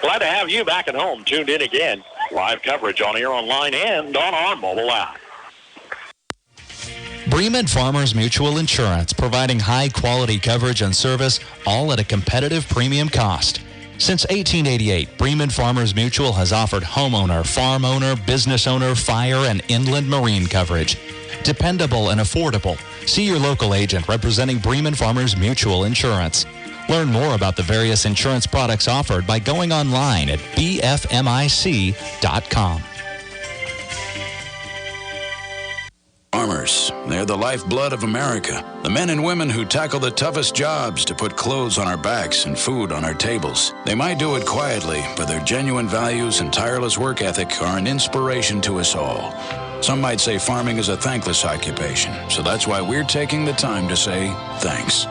Glad to have you back at home, tuned in again. Live coverage on air, online, and on our mobile app. Bremen Farmers Mutual Insurance, providing high-quality coverage and service, all at a competitive premium cost. Since 1888, Bremen Farmers Mutual has offered homeowner, farm owner, business owner, fire, and inland marine coverage. Dependable and affordable. See your local agent representing Bremen Farmers Mutual Insurance. Learn more about the various insurance products offered by going online at bfmic.com. Farmers, they're the lifeblood of America. The men and women who tackle the toughest jobs to put clothes on our backs and food on our tables. They might do it quietly, but their genuine values and tireless work ethic are an inspiration to us all. Some might say farming is a thankless occupation, so that's why we're taking the time to say thanks.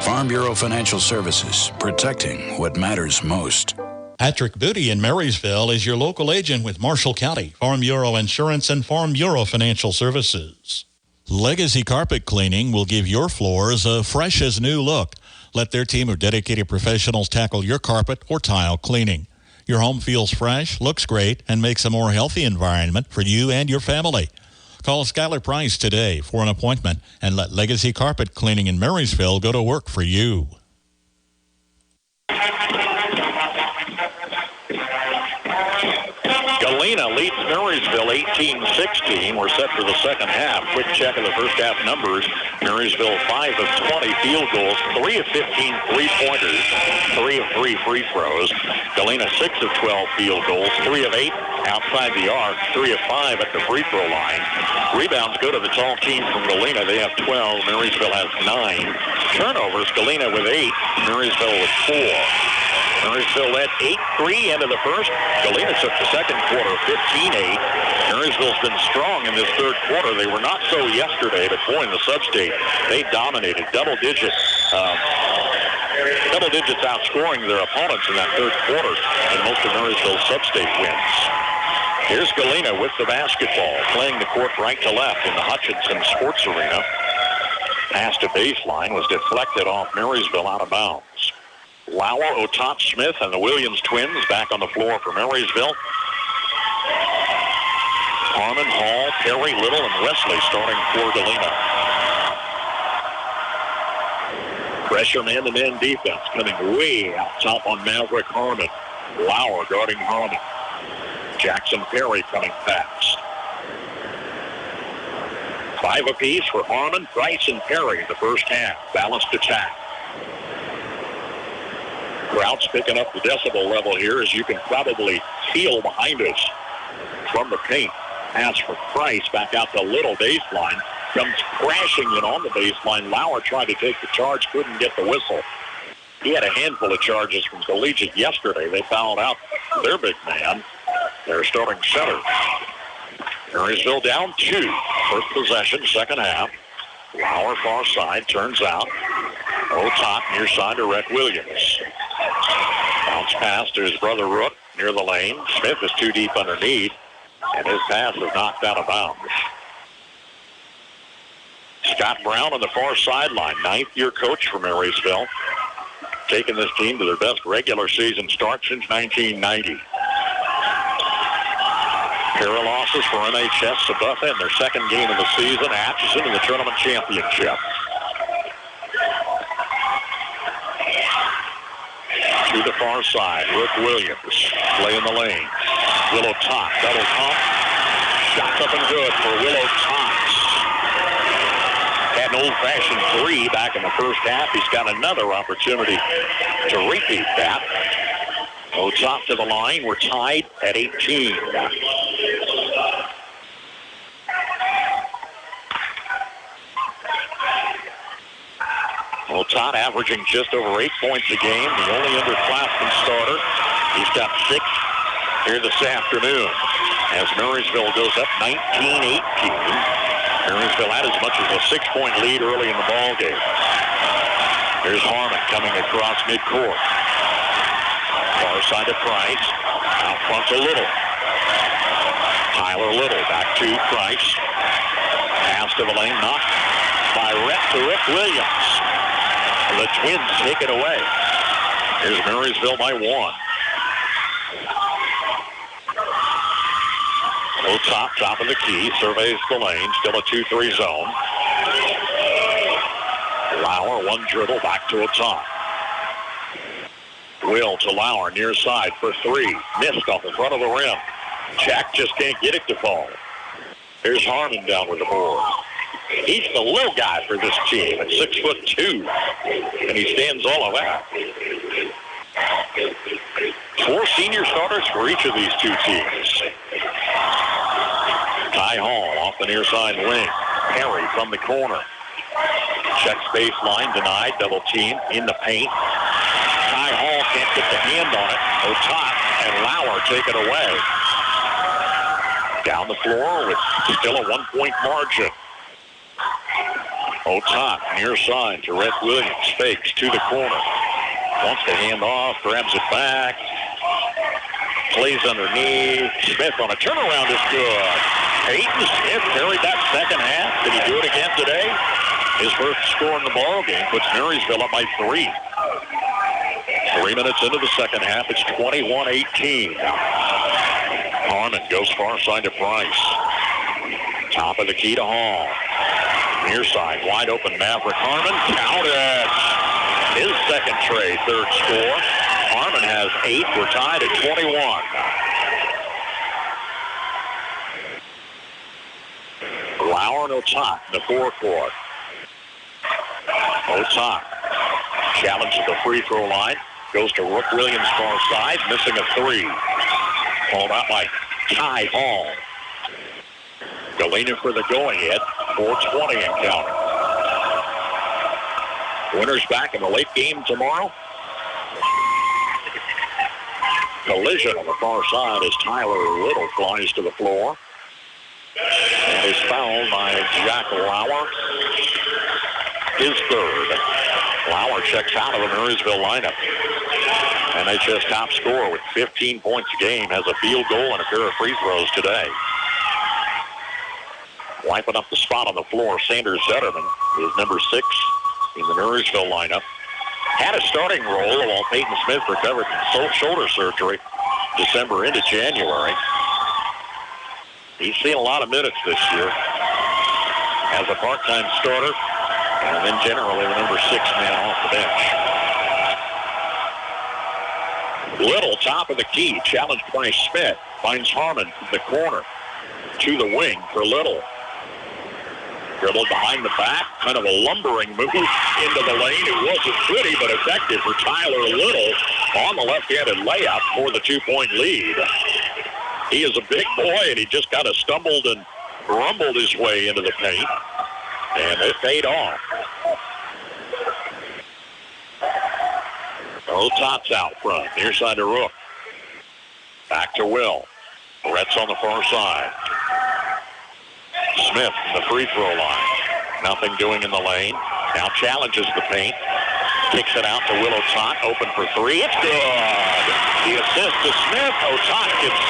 Farm Bureau Financial Services, protecting what matters most. Patrick Booty in Marysville is your local agent with Marshall County, Farm Bureau Insurance, and Farm Bureau Financial Services. Legacy Carpet Cleaning will give your floors a fresh as new look. Let their team of dedicated professionals tackle your carpet or tile cleaning. Your home feels fresh, looks great, and makes a more healthy environment for you and your family. Call Skylar Price today for an appointment and let Legacy Carpet Cleaning in Marysville go to work for you. Galena leads Marysville 18-16. We're set for the second half. Quick check of the first half numbers. Marysville 5 of 20 field goals, 3 of 15 three-pointers, 3 of 3 free throws. Galena 6 of 12 field goals, 3 of 8 outside the arc, 3 of 5 at the free throw line. Rebounds go to the tall team from Galena. They have 12. Marysville has 9. Turnovers, Galena with 8. Marysville with 4. Marysville led 8-3 into the first. Galena took the second quarter 15-8. Marysville's been strong in this third quarter. They were not so yesterday, but boy, in the sub-state, they dominated. Double digits outscoring their opponents in that third quarter in most of Marysville's sub-state wins. Here's Galena with the basketball, playing the court right to left in the Hutchinson Sports Arena. Pass to baseline was deflected off Marysville out of bounds. Lauer, Otot Smith, and the Williams twins back on the floor for Marysville. Harmon, Hall, Perry, Little, and Wesley starting for Galena. Pressure man-to-man defense coming way out top on Maverick Harmon. Lauer guarding Harmon. Jackson Perry coming fast. 5 apiece for Harmon, Price, and Perry in the first half. Balanced attack. Crowd's picking up the decibel level here, as you can probably feel behind us from the paint. Pass for Price back out to Little baseline. Comes crashing in on the baseline. Lauer tried to take the charge, couldn't get the whistle. He had a handful of charges from Collegiate yesterday. They fouled out their big man, their starting center. Marysville down 2. First possession, second half. Lauer far side, turns out. Otot near side to Rhett Williams. Bounce pass to his brother Rook near the lane. Smith is too deep underneath, and his pass is knocked out of bounds. Scott Brown on the far sideline, 9th-year coach for Marysville, taking this team to their best regular season start since 1990. Pair of losses for MHS Sabutha in their second game of the season. Atchison in the tournament championship. To the far side, Rook Williams, play in the lane. Willow Tot, double pump. Shot up and good for Willow Tot. Had an old-fashioned 3 back in the first half. He's got another opportunity to repeat that. Otot to the line. We're tied at 18. Otot averaging just over 8 points a game, the only underclassmen starter. He's got 6 here this afternoon as Marysville goes up 19-18. Marysville had as much as a 6-point lead early in the ball game. Here's Harmon coming across midcourt. Far side to Price. Out front to Little. Tyler Little back to Price. Pass to the lane, knocked by Rhett to Rick Williams. The Twins take it away. Here's Marysville by 1. Top of the key, surveys the lane, still a 2-3 zone. Lauer, one dribble, back to Otot. Will to Lauer, near side for 3. Missed off the front of the rim. Jack just can't get it to fall. Here's Harmon down with the board. He's the little guy for this team at 6'2", and he stands all of that. 4 senior starters for each of these two teams. Ty Hall off the near side wing. Perry from the corner. Checks baseline, denied, double team in the paint. Ty Hall can't get the hand on it. Otot and Lauer take it away. Down the floor with still a 1-point margin. Otot near side to Rhett Williams. Fakes to the corner. Wants to hand off, grabs it back. Plays underneath. Smith on a turnaround is good. Peyton Smith carried that second half. Did he do it again today? His first score in the ball game puts Marysville up by 3. 3 minutes into the second half, it's 21-18. Harmon goes far side to Price. Top of the key to Hall. Near side, wide open Maverick Harmon. Counted. His second trade, third score. Harmon has 8. We're tied at 21. Lauer and Otak in the forecourt. Otak challenges the free throw line. Goes to Rook Williams far side, missing a 3. Called out by Ty Hall. Galena for the go-ahead. 4:20 and counting. Winners back in the late game tomorrow. Collision on the far side as Tyler Little flies to the floor. And is fouled by Jack Lauer. His third. Lauer checks out of the Marysville lineup. NHS top scorer with 15 points a game, has a field goal and a pair of free throws today. Wiping up the spot on the floor, Sanders Zetterman is number 6 in the Marysville lineup. Had a starting role while Peyton Smith recovered from shoulder surgery December into January. He's seen a lot of minutes this year as a part-time starter, and then generally the number 6 man off the bench. Little, top of the key, challenged by Smith, finds Harmon from the corner to the wing for Little. Dribbled behind the back, kind of a lumbering move into the lane. It wasn't pretty, but effective for Tyler Little on the left-handed layup for the 2-point lead. He is a big boy, and he just kind of stumbled and rumbled his way into the paint, and it paid off. Otak's out front, near side to Rook. Back to Will. Rhett's on the far side. Smith from the free throw line. Nothing doing in the lane. Now challenges the paint. Kicks it out to Will Otak. Open for 3. It's good. The assist to Smith. Otak gets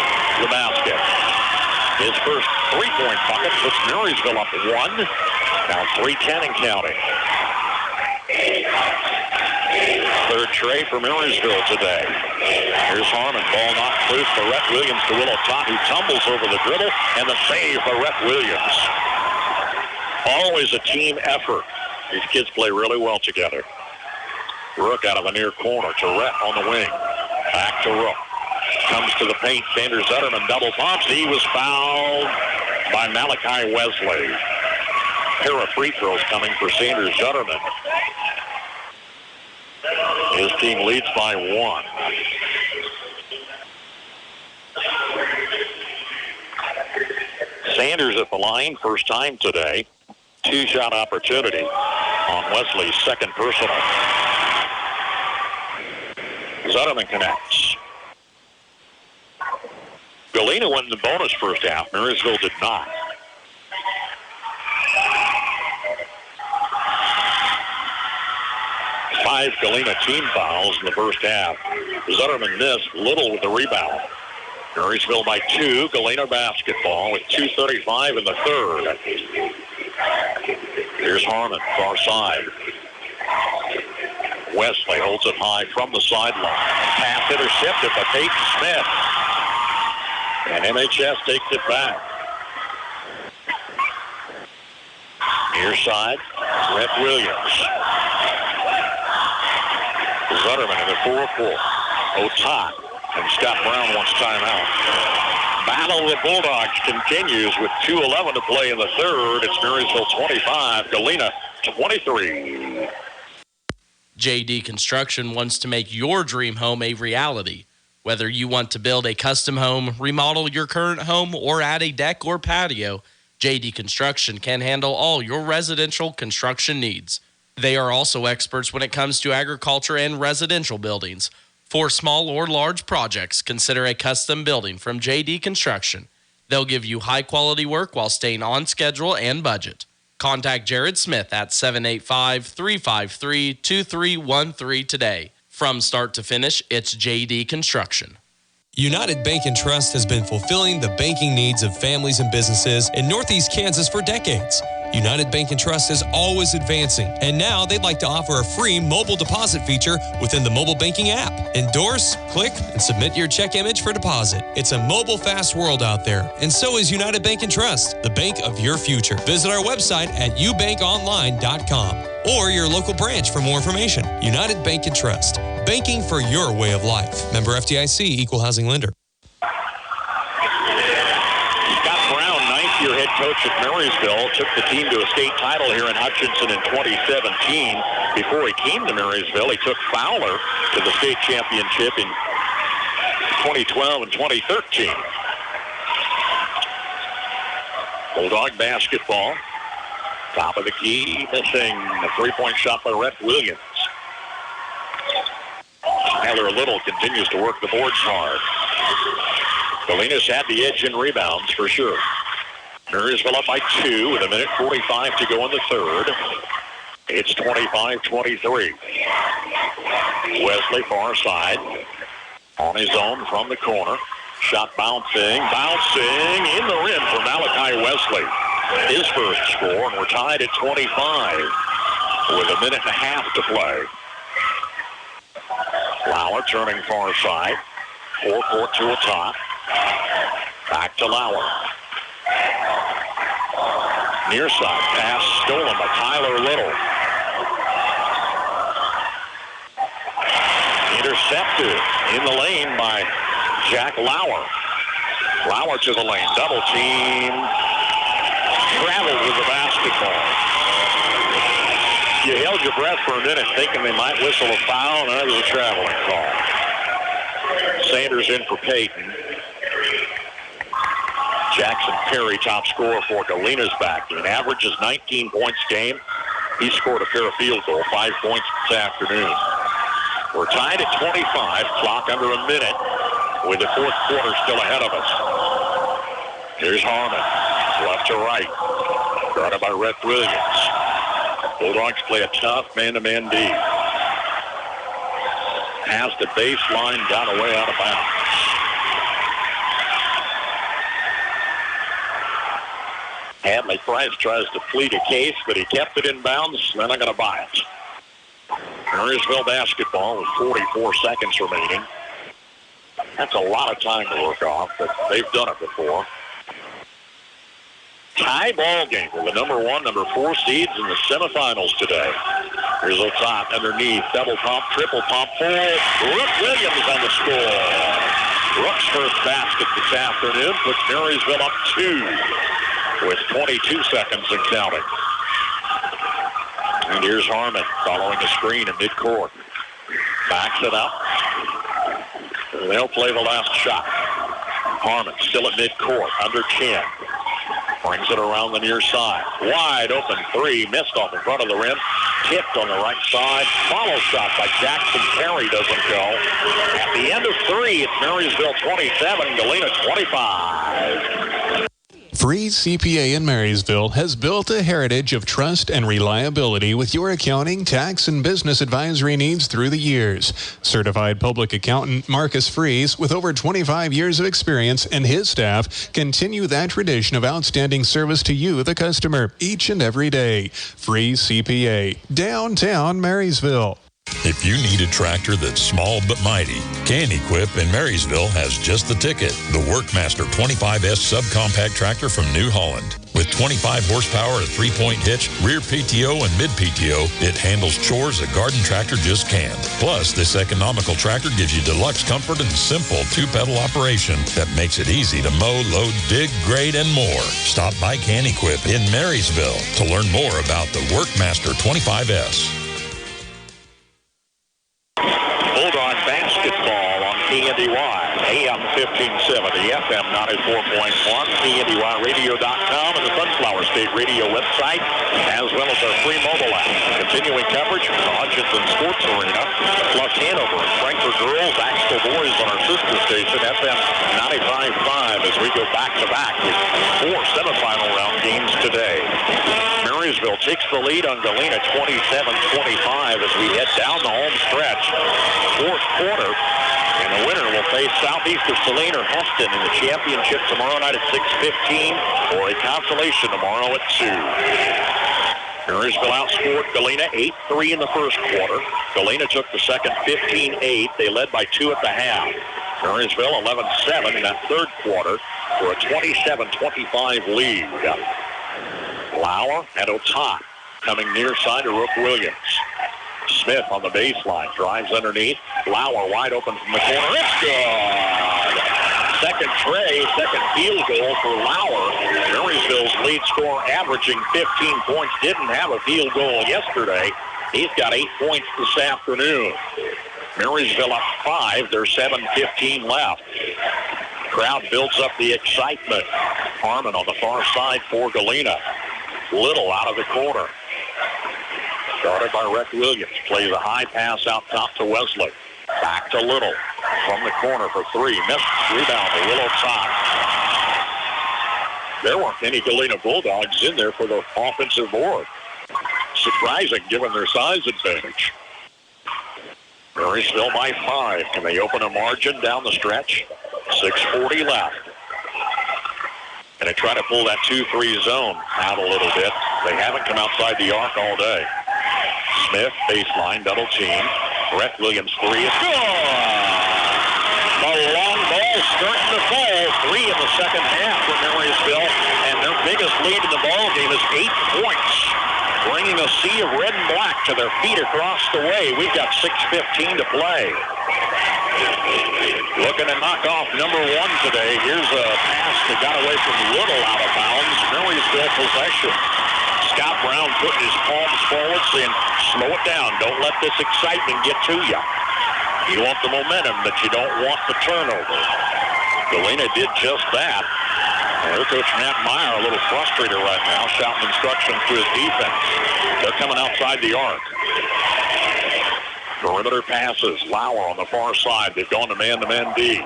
the basket. His first 3-point bucket puts Marysville up 1. Now 3:10 and counting. Third tray for Marysville today. Here's Harmon. Ball knocked loose for Rhett Williams to Will Otak, who tumbles over the dribble, and the save for Rhett Williams. Always a team effort. These kids play really well together. Rook out of the near corner to Rhett on the wing. Back to Rook. Comes to the paint. Sanders Zetterman double pumps. He was fouled by Malachi Wesley. Pair of free throws coming for Sanders Zetterman. His team leads by 1. Sanders at the line, first time today. 2-shot opportunity on Wesley's second personal. Zetterman connects. Galena went in the bonus first half. Marysville did not. Five Galena team fouls in the first half. Zetterman missed. Little with the rebound. Marysville by 2. Galena basketball with 2:35 in the third. Here's Harmon, far side. Wesley holds it high from the sideline. Pass intercepted by Peyton Smith. And MHS takes it back. Near side, Rhett Williams. Zetterman in the forecourt. Otak and Scott Brown wants timeout. Battle of the Bulldogs continues with 2:11 to play in the third. It's Marysville 25, Galena 23. JD Construction wants to make your dream home a reality. Whether you want to build a custom home, remodel your current home, or add a deck or patio, JD Construction can handle all your residential construction needs. They are also experts when it comes to agriculture and residential buildings. For small or large projects, consider a custom building from JD Construction. They'll give you high-quality work while staying on schedule and budget. Contact Jared Smith at 785-353-2313 today. From start to finish, it's JD Construction. United Bank and Trust has been fulfilling the banking needs of families and businesses in Northeast Kansas for decades. United Bank and Trust is always advancing, and now they'd like to offer a free mobile deposit feature within the mobile banking app. Endorse, click, and submit your check image for deposit. It's a mobile fast world out there, and so is United Bank and Trust, the bank of your future. Visit our website at ubankonline.com or your local branch for more information. United Bank and Trust, banking for your way of life. Member FDIC, Equal Housing Lender. Your head coach at Marysville took the team to a state title here in Hutchinson in 2017. Before he came to Marysville, he took Fowler to the state championship in 2012 and 2013. Bulldog basketball. Top of the key, missing a three-point shot by Rhett Williams. Tyler Little continues to work the boards hard. Galena's had the edge in rebounds for sure. Marysville up by 2 with 1:45 to go in the third. It's 25-23. Wesley far side on his own from the corner. Shot bouncing in the rim for Malachi Wesley. His first score, and we're tied at 25 with 1.5 minutes to play. Lauer turning far side. 4-court to a top. Back to Lauer. Near side pass stolen by Tyler Little. Intercepted in the lane by Jack Lauer. Lauer to the lane. Double team. Traveled with the basketball. You held your breath for a minute thinking they might whistle a foul, and that was a traveling call. Sanders in for Peyton. Jackson Perry, top scorer for Galena's back. He averages 19 points a game. He scored a pair of field goals, 5 points this afternoon. We're tied at 25, clock under a minute, with the fourth quarter still ahead of us. Here's Harmon, left to right, guarded by Rhett Williams. Bulldogs play a tough man-to-man D. Has the baseline, got away out of bounds. Hadley Price tries to plead a case, but he kept it in bounds. They're not going to buy it. Marysville basketball with 44 seconds remaining. That's a lot of time to work off, but they've done it before. Tie ball game with the number 1, number 4 seeds in the semifinals today. Here's a top underneath, double pump, triple pump, full. Rook Williams on the score. Rook's first basket this afternoon puts Marysville up 2. With 22 seconds and counting. And here's Harmon following the screen in midcourt. Backs it up. They'll play the last shot. Harmon still at midcourt, under 10. Brings it around the near side. Wide open 3, missed off in front of the rim. Tipped on the right side. Follow shot by Jackson Perry doesn't go. At the end of 3, it's Marysville 27, Galena 25. Freeze CPA in Marysville has built a heritage of trust and reliability with your accounting, tax, and business advisory needs through the years. Certified public accountant Marcus Freeze, with over 25 years of experience, and his staff continue that tradition of outstanding service to you, the customer, each and every day. Freeze CPA, downtown Marysville. If you need a tractor that's small but mighty, Can-Equip in Marysville has just the ticket. The Workmaster 25S subcompact tractor from New Holland. With 25 horsepower, a 3-point hitch, rear PTO, and mid PTO, it handles chores a garden tractor just can't. Plus, this economical tractor gives you deluxe comfort and simple 2-pedal operation that makes it easy to mow, load, dig, grade, and more. Stop by Can-Equip in Marysville to learn more about the Workmaster 25S. Bulldog basketball on KNDY, AM 1570, FM 94.1, KNDYradio.com, and the Sunflower State Radio website, as well as our free mobile app. Continuing coverage from the Hutchinson Sports Arena, plus Hanover and Frankfort Girls, Axtell Boys on our sister station, FM 95.5, as we go back-to-back with 4 semifinal round games today. Marysville takes the lead on Galena 27-25 as we head down the home stretch. Fourth quarter, and the winner will face southeast of Saline or Heston in the championship tomorrow night at 6:15, or a consolation tomorrow at 2. Marysville outscored Galena 8-3 in the first quarter. Galena took the second 15-8. They led by 2 at the half. Marysville 11-7 in that third quarter for a 27-25 lead. Lauer and O'Top coming near side to Rook Williams. Smith on the baseline, drives underneath. Lauer wide open from the corner. It's good! Second field goal for Lauer. Marysville's lead scorer averaging 15 points. Didn't have a field goal yesterday. He's got 8 points this afternoon. Marysville up 5. There's 7:15 left. Crowd builds up the excitement. Harmon on the far side for Galena. Little out of the corner. Started by Rhett Williams. Plays a high pass out top to Wesley. Back to Little. From the corner for 3. Missed. Rebound to Willow Top. There weren't any Galena Bulldogs in there for the offensive board. Surprising given their size advantage. Marysville by 5. Can they open a margin down the stretch? 6:40 left. And they try to pull that 2-3 zone out a little bit. They haven't come outside the arc all day. Smith, baseline, double team. Rhett Williams 3 is good. The long ball starting to fall. 3 in the second half for Marysville. And their biggest lead in the ball game is 8 points. Bringing a sea of red and black to their feet across the way. We've got 6:15 to play. Looking to knock off number 1 today. Here's a pass that got away from Little out of bounds. Marysville possession. Scott Brown putting his palms forward, saying, slow it down. Don't let this excitement get to you. You want the momentum, but you don't want the turnover. Galena did just that. And their coach, Matt Meyer, a little frustrated right now, shouting instructions to his defense. They're coming outside the arc. Perimeter passes. Lauer on the far side. They've gone to man-to-man D.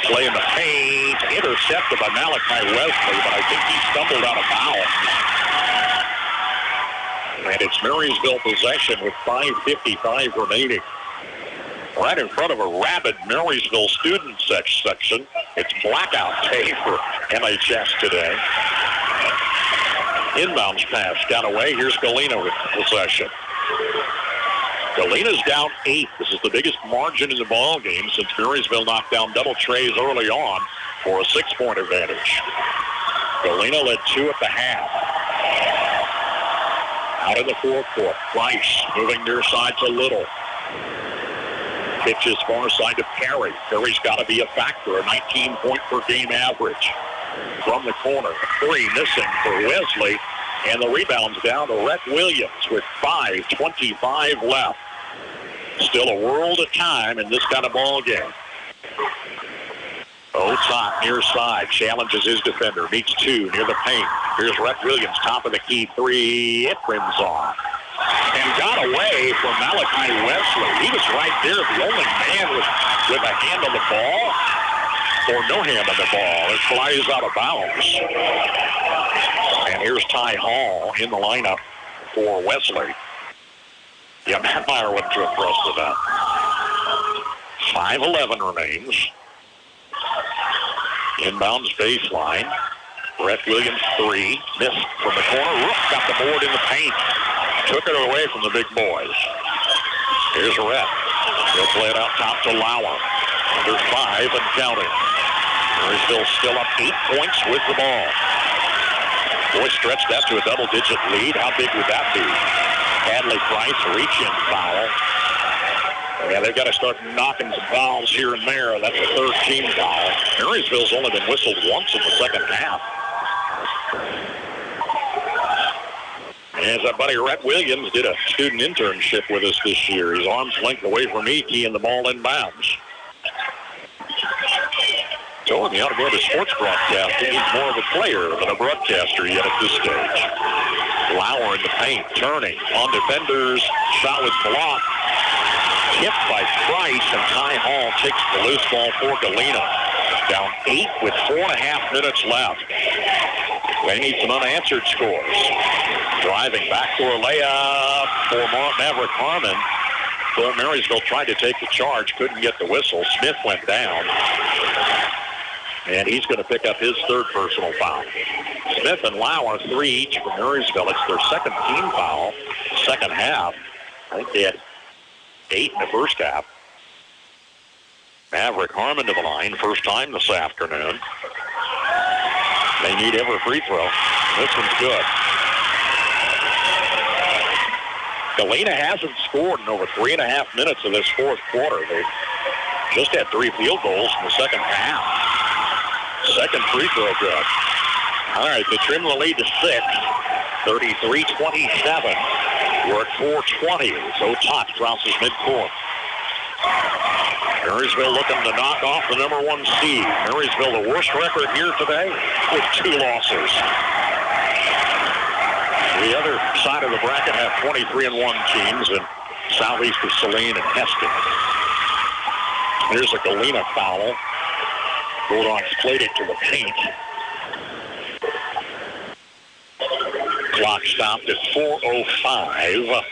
Play in the paint. Intercepted by Malachi Wesley, but I think he stumbled out of bounds. And it's Marysville possession with 5:55 remaining. Right in front of a rabid Marysville student section. It's blackout day for MHS today. Inbounds pass got away. Here's Galena with possession. Galena's down 8. This is the biggest margin in the ball game since Marysville knocked down double trays early on for a 6-point advantage. Galena led 2 at the half. Out in the forecourt, Price moving near side to Little. Pitches far side to Perry. Perry's got to be a factor, a 19-point per game average. From the corner, 3 missing for Wesley, and the rebound's down to Rhett Williams with 5:25 left. Still a world of time in this kind of ball game. O'Top near side, challenges his defender, meets 2 near the paint. Here's Rhett Williams, top of the key 3. It rims off. And got away from Malachi Wesley. He was right there, the only man with a hand on the ball, or no hand on the ball. It flies out of bounds. And here's Ty Hall in the lineup for Wesley. Yeah, Matt Meyer wasn't too impressed with that. 5:11 remains. Inbounds baseline. Rhett Williams 3. Missed from the corner. Rook got the board in the paint. Took it away from the big boys. Here's Rhett. He'll play it out top to Lauer. Under 5 and counting. Marysville still up 8 points with the ball. Boy, stretched that to a double-digit lead. How big would that be? Hadley Price, reach-in foul. Yeah, they've got to start knocking some fouls here and there. That's a 3rd team foul. Marysville's only been whistled once in the second half. As our buddy Rhett Williams did a student internship with us this year. He's arm's length away from Eki and the ball inbounds. Told him he ought to go to sports broadcasting. He's more of a player than a broadcaster yet at this stage. Lauer in the paint, turning on defenders. Shot was blocked. Tipped by Price, and Ty Hall takes the loose ball for Galena. Down 8 with 4.5 minutes left. They need some unanswered scores. Driving back for a layup for Maverick Harmon. Marysville tried to take the charge, couldn't get the whistle. Smith went down, and he's going to pick up his third personal foul. Smith and Lauer, 3 each for Marysville. It's their second team foul, second half. I think they had 8 in the first half. Maverick Harmon to the line, first time this afternoon. They need every free throw. This one's good. Galena hasn't scored in over 3.5 minutes of this fourth quarter. They just had 3 field goals in the second half. Second free throw good. All right, they trim the lead to 6. 33-27. We're at 4:20. So Tot crosses midcourt. Marysville looking to knock off the number 1 seed. Marysville, the worst record here today with 2 losses. The other side of the bracket have 23-1 teams in southeast of Saline and Heston. Here's a Galena foul. Bulldogs played it to the paint. Clock stopped at 4:05.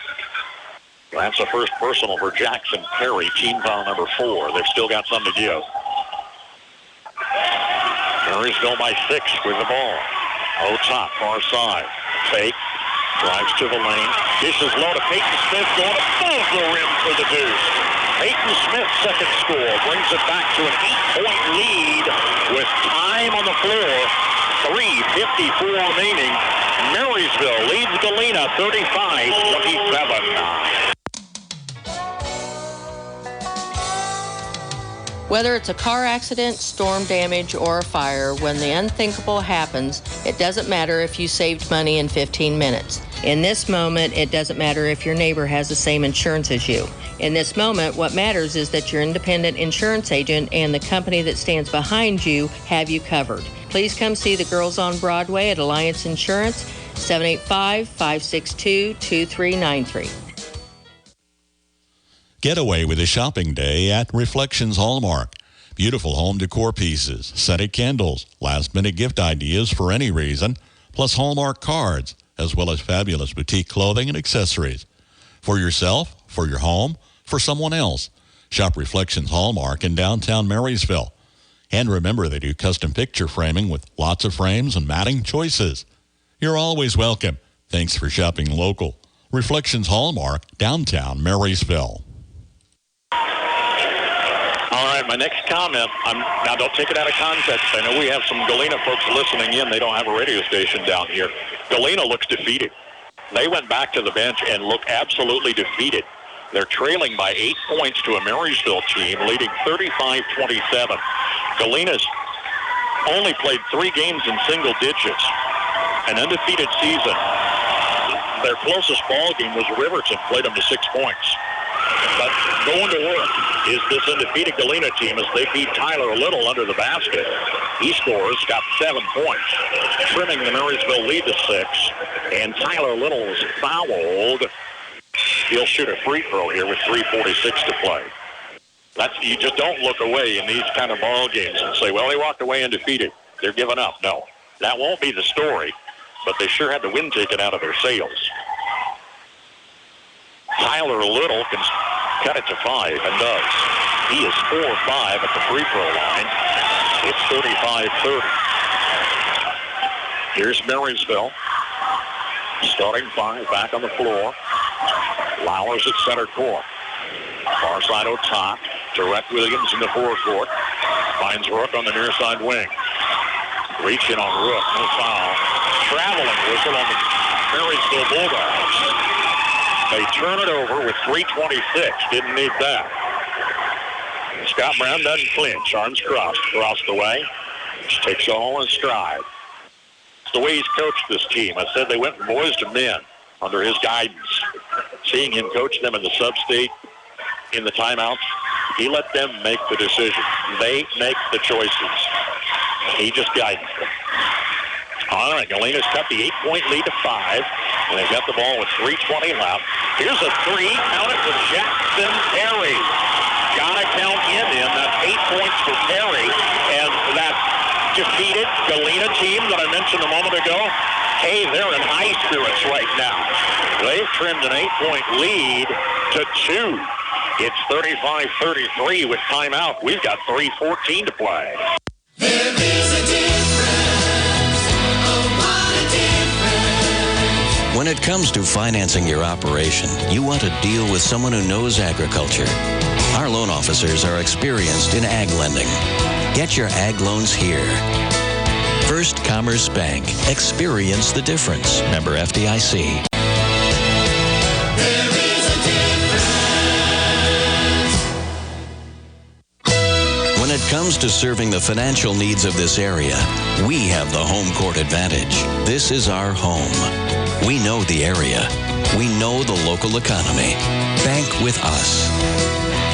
That's the first personal for Jackson Perry, team foul number 4. They've still got some to give. Marysville by 6 with the ball. Top, far side. Fake. Drives to the lane. Dishes low to Peyton Smith, going above the rim for the deuce. Peyton Smith, second score, brings it back to an 8-point lead with time on the floor. 3:54 remaining. Marysville leads Galena 35-27. Whether it's a car accident, storm damage, or a fire, when the unthinkable happens, it doesn't matter if you saved money in 15 minutes. In this moment, it doesn't matter if your neighbor has the same insurance as you. In this moment, what matters is that your independent insurance agent and the company that stands behind you have you covered. Please come see the girls on Broadway at Alliance Insurance, 785-562-2393. Get away with a shopping day at Reflections Hallmark. Beautiful home decor pieces, scented candles, last-minute gift ideas for any reason, plus Hallmark cards, as well as fabulous boutique clothing and accessories. For yourself, for your home, for someone else. Shop Reflections Hallmark in downtown Marysville. And remember, they do custom picture framing with lots of frames and matting choices. You're always welcome. Thanks for shopping local. Reflections Hallmark, downtown Marysville. All right, my next comment, now don't take it out of context. I know we have some Galena folks listening in. They don't have a radio station down here. Galena looks defeated. They went back to the bench and look absolutely defeated. They're trailing by 8 points to a Marysville team, leading 35-27. Galena's only played 3 games in single digits. An undefeated season. Their closest ball game was Riverton, played them to 6 points. But going to work is this undefeated Galena team as they beat Tyler Little under the basket. He scores, got 7 points, trimming the Marysville lead to 6. And Tyler Little is fouled. He'll shoot a free throw here with 3:46 to play. You just don't look away in these kind of ball games and say, well, they walked away undefeated. They're giving up. No, that won't be the story, but they sure had the wind taken out of their sails. Tyler Little can cut it to 5 and does. He is 4 of 5 at the free throw line. It's 35-30. Here's Marysville. Starting 5 back on the floor. Lowers at center court. Far side top to Rhett Williams in the forecourt. Finds Rook on the near side wing. Reaching on Rook. No foul. Traveling whistle on the Marysville Bulldogs. They turn it over with 3:26. Didn't need that. Scott Brown doesn't clinch. Arms crossed across the way. Just takes it all in stride. It's the way he's coached this team. I said they went from boys to men under his guidance. Seeing him coach them in the sub-state, in the timeouts, he let them make the decision. They make the choices. He just guides them. All right, Galena's cut the 8-point lead to 5, and they've got the ball with 3:20 left. Here's a 3. Count it for Jackson Perry. Gotta count him in. That's 8 points for Perry. And that defeated Galena team that I mentioned a moment ago, hey, they're in high spirits right now. They've trimmed an 8-point lead to 2. It's 35-33 with timeout. We've got 3:14 to play. There is a difference. Oh, what a difference. When it comes to financing your operation, you want to deal with someone who knows agriculture. Our loan officers are experienced in ag lending. Get your ag loans here. First Commerce Bank. Experience the difference. Member FDIC. When it comes to serving the financial needs of this area, we have the home court advantage. This is our home. We know the area. We know the local economy. Bank with us.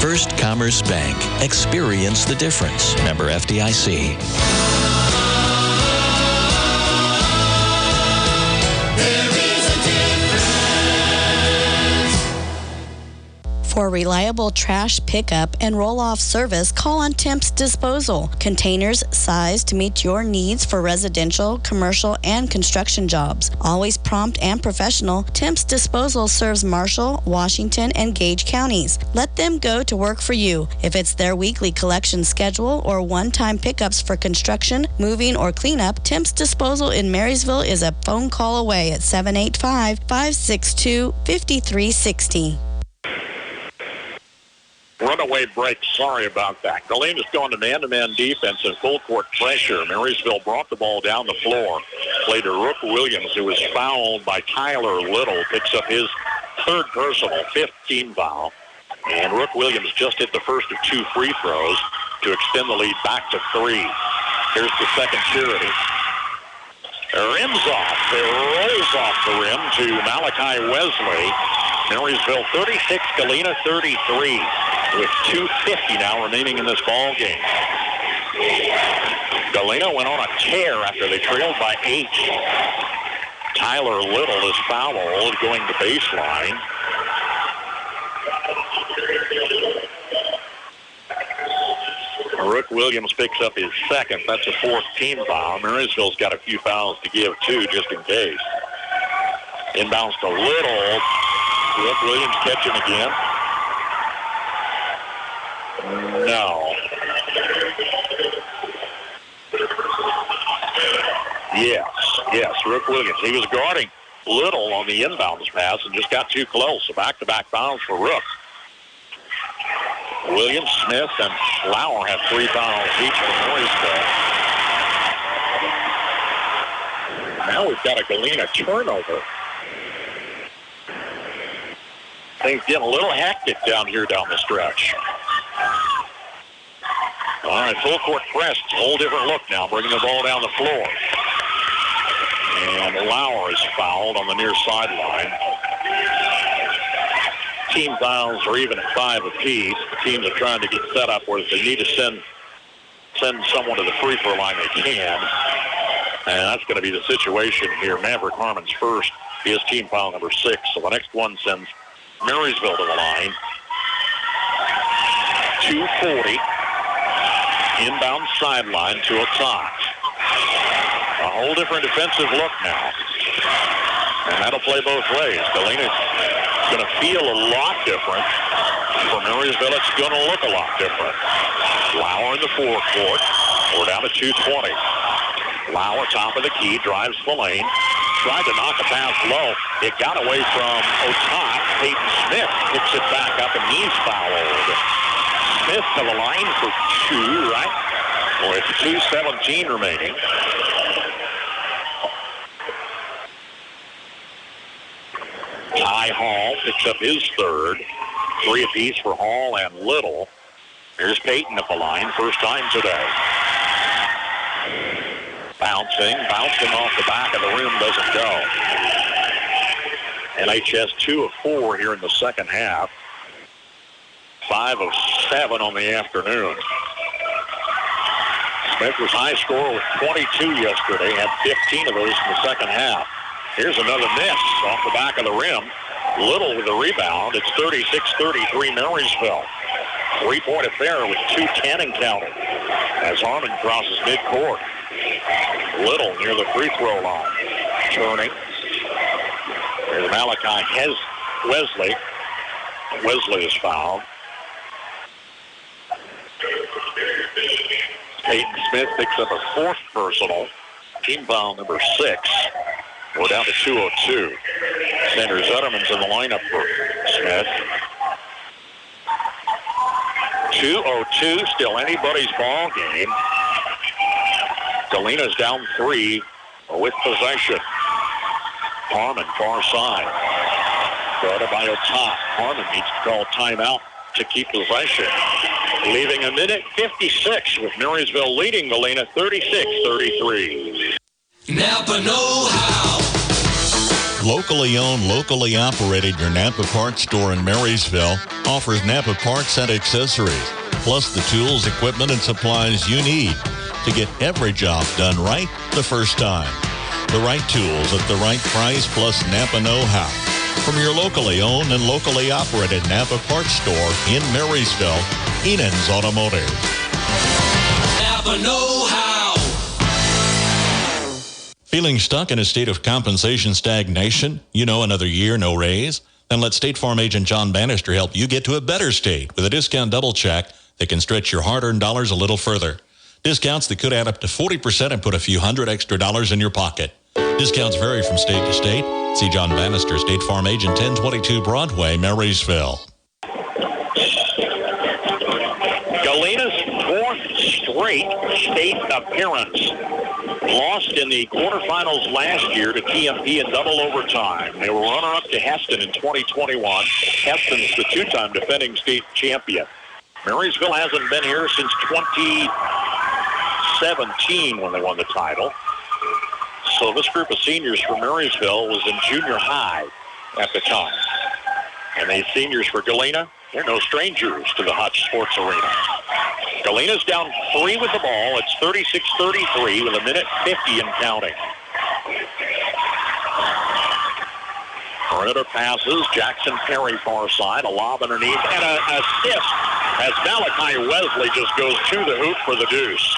First Commerce Bank. Experience the difference. Member FDIC. For reliable trash pickup and roll-off service, call on Temps Disposal. Containers sized to meet your needs for residential, commercial, and construction jobs. Always prompt and professional, Temps Disposal serves Marshall, Washington, and Gage counties. Let them go to work for you. If it's their weekly collection schedule or one-time pickups for construction, moving, or cleanup, Temps Disposal in Marysville is a phone call away at 785-562-5360. Runaway break. Sorry about that. Galena's going to man-to-man defense and full court pressure. Marysville brought the ball down the floor. Played to Rook Williams, who was fouled by Tyler Little. Picks up his third personal, 15 foul. And Rook Williams just hit the first of two free throws to extend the lead back to 3. Here's the second charity. Rims off. It rolls off the rim to Malachi Wesley. Marysville 36, Galena 33. With 2:50 now remaining in this ball game. Galena went on a tear after they trailed by 8. Tyler Little is fouled going to baseline. Rook Williams picks up his second. That's a 4th team foul. Marysville's got a few fouls to give, too, just in case. Inbounds to Little. Rook Williams catching again. No. Yes, Rook Williams. He was guarding Little on the inbounds pass and just got too close. So back-to-back fouls for Rook. Williams, Smith, and Lauer have 3 fouls each for Marysville. Now we've got a Galena turnover. Things getting a little hectic down here down the stretch. All right, full court press. Whole different look now, bringing the ball down the floor. And Lauer is fouled on the near sideline. Team fouls are even at 5 apiece. The teams are trying to get set up where if they need to send someone to the free throw line, they can. And that's going to be the situation here. Maverick Harmon's first. He is team foul number 6. So the next one sends Marysville to the line. 2:40. Inbound sideline to Otak. A whole different defensive look now. And that'll play both ways. Galena's going to feel a lot different. For Marysville, it's going to look a lot different. Lauer in the forecourt. We're down to 2:20. Lauer, top of the key, drives the lane. Tried to knock a pass low. It got away from Otak. Peyton Smith picks it back up, and he's fouled. Smith to the line for 2, right? With 2:17 remaining. Ty Hall picks up his third. 3 apiece for Hall and Little. Here's Peyton at the line, first time today. Bouncing off the back of the rim, doesn't go. NHS 2 of 4 here in the second half. 5 of 7 on the afternoon. Smith was high scorer with 22 yesterday, had 15 of those in the second half. Here's another miss off the back of the rim. Little with the rebound. It's 36-33 Marysville. 3-point affair with 2:10 and counting as Harmon crosses midcourt. Little near the free throw line. Turning. There's Malachi Wesley. Wesley is fouled. Peyton Smith picks up a fourth personal. Team foul number 6. We're down to 2:02. Sanders Zetterman's in the lineup for Smith. 2:02, still anybody's ball game. Galena's down 3 with possession. Harmon, far side. Guarded by Otop. Harmon needs to call timeout to keep possession. Leaving a minute 56 with Marysville leading Galena 36-33. Napa know-how. Locally owned, locally operated, your Napa Parts store in Marysville offers Napa parts and accessories, plus the tools, equipment, and supplies you need to get every job done right the first time. The right tools at the right price, plus Napa know-how. From your locally owned and locally operated Napa Parts store in Marysville, Enan's Automotive. Napa know-how. Feeling stuck in a state of compensation stagnation? You know, another year, no raise? Then let State Farm agent John Bannister help you get to a better state with a discount double check that can stretch your hard-earned dollars a little further. Discounts that could add up to 40% and put a few $100 extra in your pocket. Discounts vary from state to state. See John Bannister, State Farm agent, 1022 Broadway, Marysville. Galena's 4th straight state appearance. Lost in the quarterfinals last year to TMP in double overtime. They were runner-up to Heston in 2021. Heston's the 2-time defending state champion. Marysville hasn't been here since 2017 when they won the title. So this group of seniors for Marysville was in junior high at the time. And the seniors for Galena, they're no strangers to the Hutch Sports Arena. Galena's down 3 with the ball. It's 36-33 with a minute 50 and counting. Perimeter passes. Jackson Perry far side. A lob underneath and an assist as Malachi Wesley just goes to the hoop for the deuce.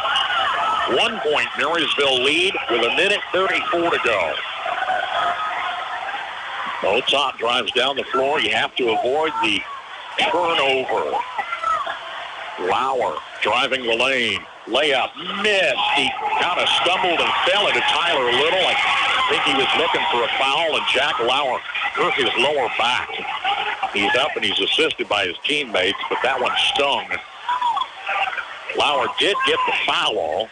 1 point Marysville lead with a minute 34 to go. Otop drives down the floor. You have to avoid the turnover. Lauer driving the lane. Layup missed. He kind of stumbled and fell into Tyler Little. I think he was looking for a foul, and Jack Lauer hurt his lower back. He's up and he's assisted by his teammates, but that one stung. Lauer did get the foul.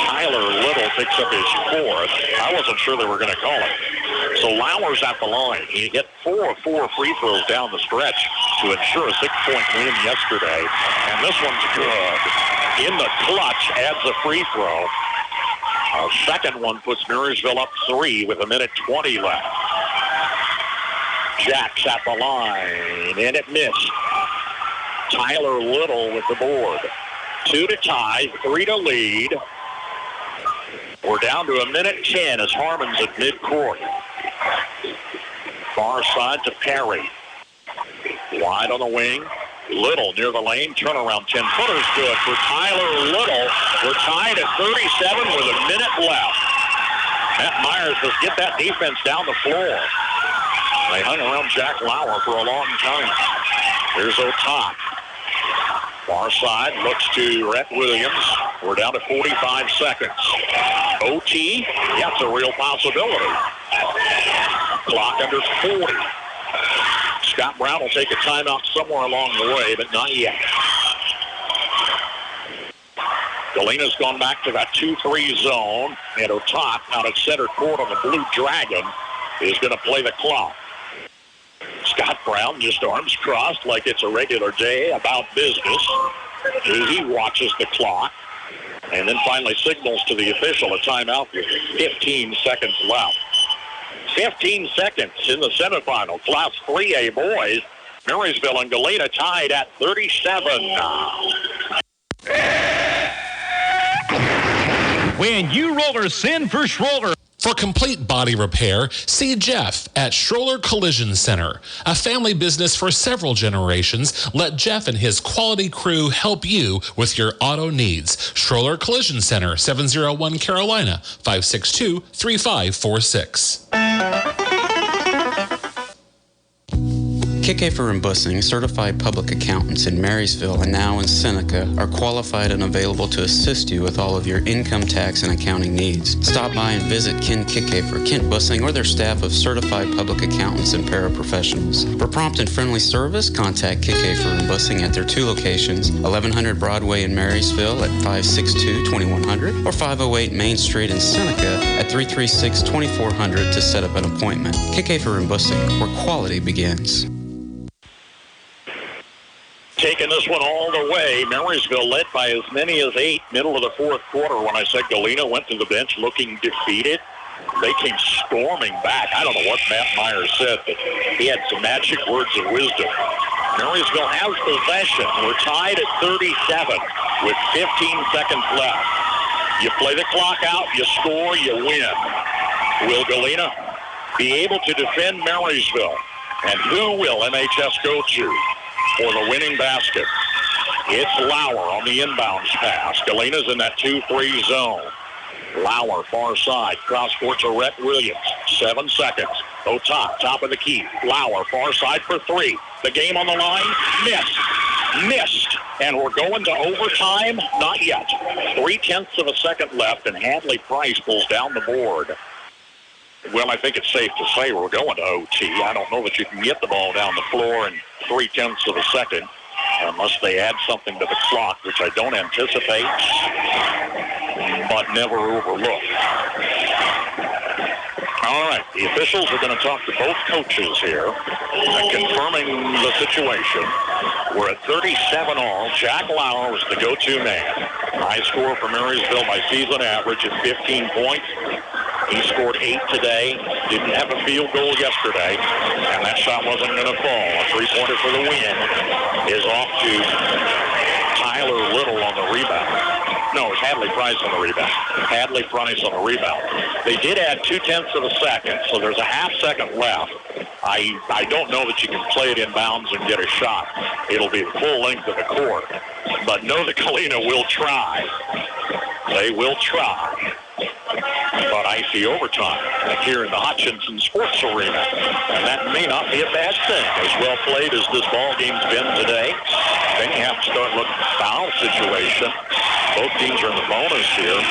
Tyler Little picks up his 4th. I wasn't sure they were going to call it. So Lauer's at the line. He hit 4 of 4 free throws down the stretch to ensure a 6-point win yesterday. And this one's good. In the clutch, adds a free throw. A second one puts Marysville up 3 with a minute 20 left. Jack's at the line, and it missed. Tyler Little with the board. 2 to tie, 3 to lead. We're down to a minute 10 as Harmon's at midcourt. Far side to Perry. Wide on the wing. Little near the lane. Turnaround 10-footer's good for Tyler Little. We're tied at 37 with a minute left. Matt Myers must get that defense down the floor. They hung around Jack Lauer for a long time. Here's Otop. Far side looks to Rhett Williams. We're down to 45 seconds. OT, yeah, it's a real possibility. Clock under 40. Scott Brown will take a timeout somewhere along the way, but not yet. Galena's gone back to that 2-3 zone, and Otop out at center court on the Blue Dragon is going to play the clock. Scott Brown just arms crossed like it's a regular day about business. He watches the clock and then finally signals to the official a timeout with 15 seconds left. 15 seconds in the semifinal. Class 3A boys. Marysville and Galena tied at 37 now. When you rollers send for Schroller. For complete body repair, see Jeff at Schroller Collision Center. A family business for several generations. Let Jeff and his quality crew help you with your auto needs. Schroller Collision Center, 701 Carolina, 562-3546. Kickafer and Bussing, certified public accountants in Marysville and now in Seneca, are qualified and available to assist you with all of your income tax and accounting needs. Stop by and visit Ken Kickafer, Kent Bussing, or their staff of certified public accountants and paraprofessionals. For prompt and friendly service, contact Kickafer and Bussing at their 2 locations, 1100 Broadway in Marysville at 562-2100 or 508 Main Street in Seneca at 336-2400 to set up an appointment. Kickafer and Bussing, where quality begins. Taking this one all the way, Marysville led by as many as 8, middle of the fourth quarter. When I said Galena went to the bench looking defeated, they came storming back. I don't know what Matt Myers said, but he had some magic words of wisdom. Marysville has possession. We're tied at 37 with 15 seconds left. You play the clock out, you score, you win. Will Galena be able to defend Marysville? And who will MHS go to for the winning basket? It's Lauer on the inbounds pass. Galena's in that 2-3 zone. Lauer, far side, cross court to Rhett Williams. 7 seconds. Top of the key. Lauer, far side for 3. The game on the line, missed. And we're going to overtime? Not yet. 0.3 of a second left, and Hadley Price pulls down the board. Well, I think it's safe to say we're going to OT. I don't know that you can get the ball down the floor in 0.3 of a second unless they add something to the clock, which I don't anticipate, but never overlook. All right, the officials are going to talk to both coaches here, confirming the situation. We're at 37 all. Jack Lauer was the go-to man. High score for Marysville by season average at 15 points. He scored 8 today, didn't have a field goal yesterday, and that shot wasn't going to fall. A 3-pointer for the win is off to Tyler Little on the rebound. No, it's Hadley Price on the rebound. Hadley Price on the rebound. They did add 0.2 of a second, so there's a half second left. I don't know that you can play it inbounds and get a shot. It'll be the full length of the court. But know that Galena will try. They will try. But I see overtime here in the Hutchinson Sports Arena, and that may not be a bad thing. As well played as this ball game's been today, then you have to start looking at the foul situation. Both teams are in the bonus here.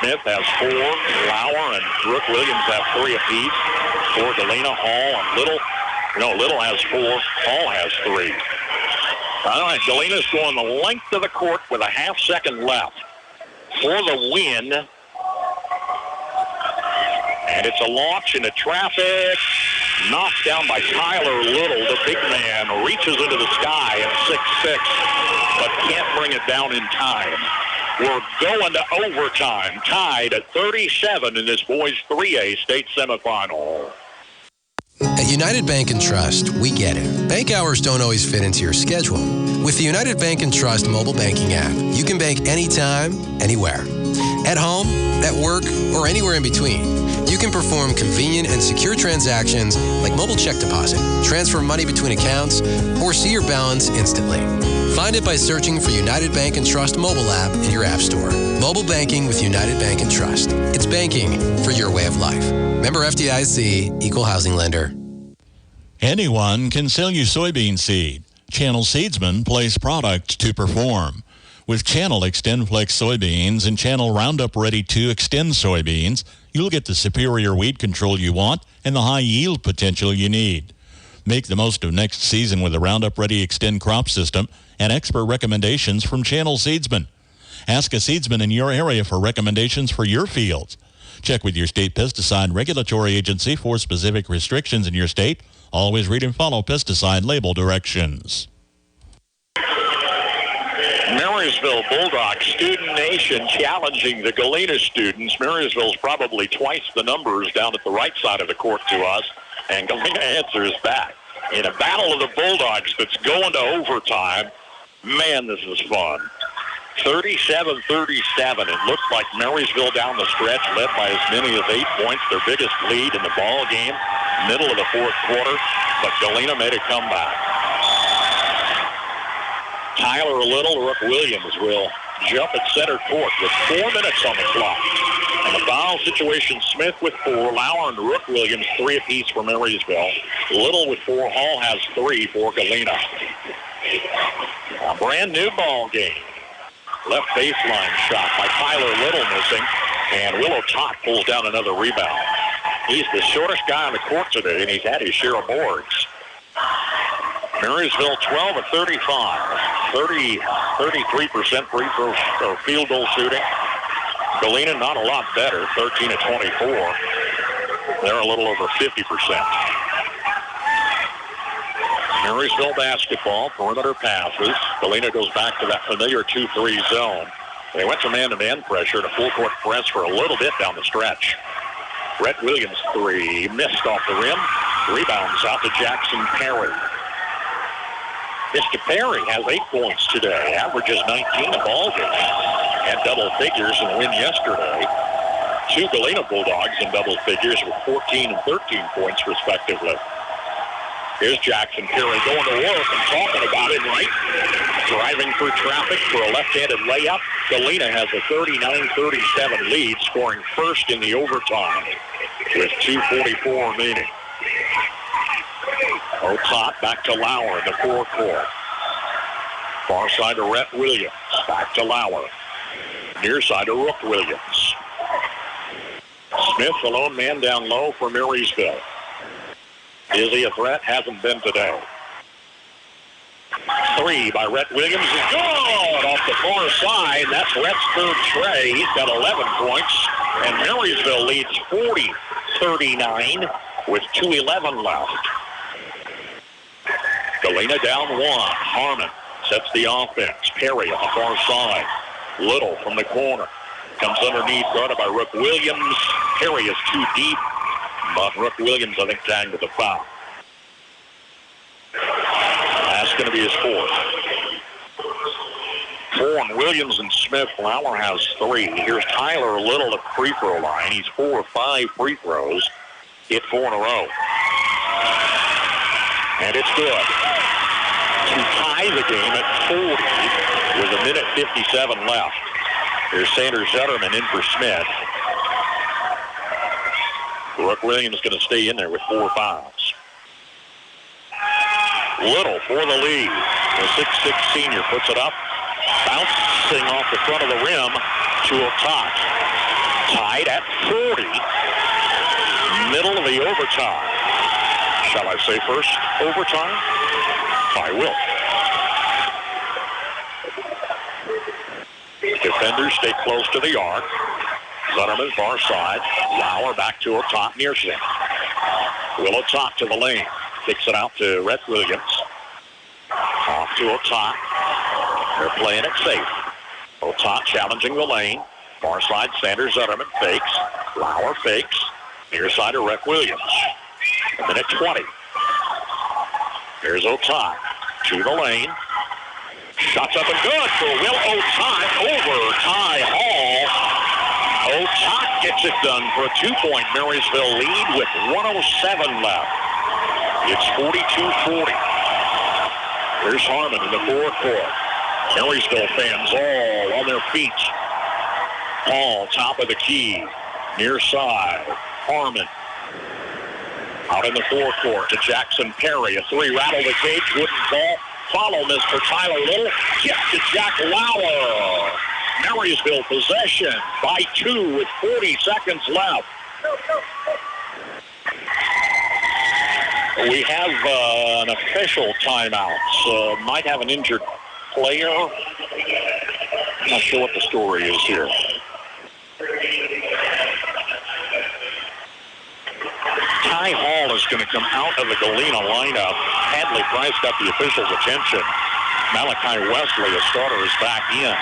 Smith has 4, Lauer and Brooke Williams have 3 apiece. For Galena, Hall and Little. No, Little has 4, Hall has 3. All right, Galena's going the length of the court with a half second left for the win. And it's a launch into traffic. Knocked down by Tyler Little. The big man reaches into the sky at 6'6", but can't bring it down in time. We're going to overtime, tied at 37 in this boys 3A state semifinal. At United Bank and Trust, we get it. Bank hours don't always fit into your schedule. With the United Bank and Trust mobile banking app, you can bank anytime, anywhere. At home, at work, or anywhere in between. You can perform convenient and secure transactions like mobile check deposit, transfer money between accounts, or see your balance instantly. Find it by searching for United Bank and Trust mobile app in your app store. Mobile banking with United Bank and Trust. It's banking for your way of life. Member FDIC, Equal Housing Lender. Anyone can sell you soybean seed. Channel Seedsmen place product to perform. With Channel XtendFlex soybeans and Channel Roundup Ready 2 Extend soybeans, you'll get the superior weed control you want and the high yield potential you need. Make the most of next season with the Roundup Ready Extend crop system and expert recommendations from Channel Seedsmen. Ask a seedsman in your area for recommendations for your fields. Check with your state pesticide regulatory agency for specific restrictions in your state. Always read and follow pesticide label directions. Marysville Bulldogs Student Nation challenging the Galena students. Marysville's probably twice the numbers down at the right side of the court to us, and Galena answers back. In a battle of the Bulldogs that's going to overtime, man, this is fun. 37-37. It looks like Marysville down the stretch led by as many as 8 points, their biggest lead in the ball game, middle of the fourth quarter, but Galena made a comeback. Tyler Little, Brooke Williams will jump at center court with 4 minutes on the clock. And the foul situation, Smith with 4, Lauer and Rook Williams 3 apiece for Marysville. Little with 4, Hall has 3 for Galena. A brand new ball game. Left baseline shot by Tyler Little missing, and Willow Tot pulls down another rebound. He's the shortest guy on the court today, and he's had his share of boards. Marysville 12 of 35, 33% free throw or field goal shooting. Galena not a lot better, 13 of 24. They're a little over 50%. Marysville basketball, perimeter passes. Galena goes back to that familiar 2-3 zone. They went to man-to-man pressure and a full-court press for a little bit down the stretch. Rhett Williams 3, missed off the rim. Rebounds out to Jackson Perry. Mr. Perry has 8 points today, averages 19 a ball game. Had double figures in the win yesterday. 2 Galena Bulldogs in double figures with 14 and 13 points respectively. Here's Jackson Perry going to work and talking about it, right? Driving through traffic for a left-handed layup. Galena has a 39-37 lead, scoring first in the overtime with 2:44 remaining. Otot back to Lauer in the forecourt. Far side to Rhett Williams. Back to Lauer. Near side to Rook Williams. Smith, the lone man down low for Marysville. Is he a threat? Hasn't been today. 3 by Rhett Williams is good off the far side. That's Rhett's third tray. He's got 11 points. And Marysville leads 40-39 with 2:11 left. Galena down 1. Harmon sets the offense. Perry on the far side. Little from the corner. Comes underneath, guarded by Rook Williams. Perry is too deep, but Rook Williams, I think, tagged with the foul. That's going to be his 4th. 4 on Williams and Smith. Lauer has 3. Here's Tyler Little at the free throw line. He's 4 of 5 free throws. Hit 4 in a row. And it's good. To tie the game at 40 with 1:57 left. Here's Sanders Zetterman in for Smith. Rook Williams is going to stay in there with 4 fouls. Little for the lead. The 6'6 senior puts it up. Bouncing off the front of the rim to Otot. Tied at 40. Middle of the overtime. Shall I say first overtime? I will. Defenders stay close to the arc. Zetterman far side. Lauer back to Otot near center. Will Otot to the lane. Kicks it out to Rhett Williams. Off to Otot. They're playing it safe. Otot challenging the lane. Far side, Sanders Zetterman fakes. Lauer fakes. Near side to Rhett Williams. 1:20. There's Otot to the lane. Shots up and good for Will Otot over Ty Hall. Otot gets it done for a 2-point Marysville lead with 1:07 left. It's 42-40. Here's Harmon in the forecourt. Marysville fans all on their feet. Hall, top of the key. Near side. Harmon. Out in the forecourt to Jackson Perry. A 3 rattle the cage. Wouldn't fall. Follow Mr. Tyler Little. Kick to Jack Lauer. Marysville possession by 2 with 40 seconds left. We have an official timeout. Might have an injured player. Not sure what the story is here. Ty Hall is going to come out of the Galena lineup. Hadley Price got the officials' attention. Malachi Wesley, a starter, is back in.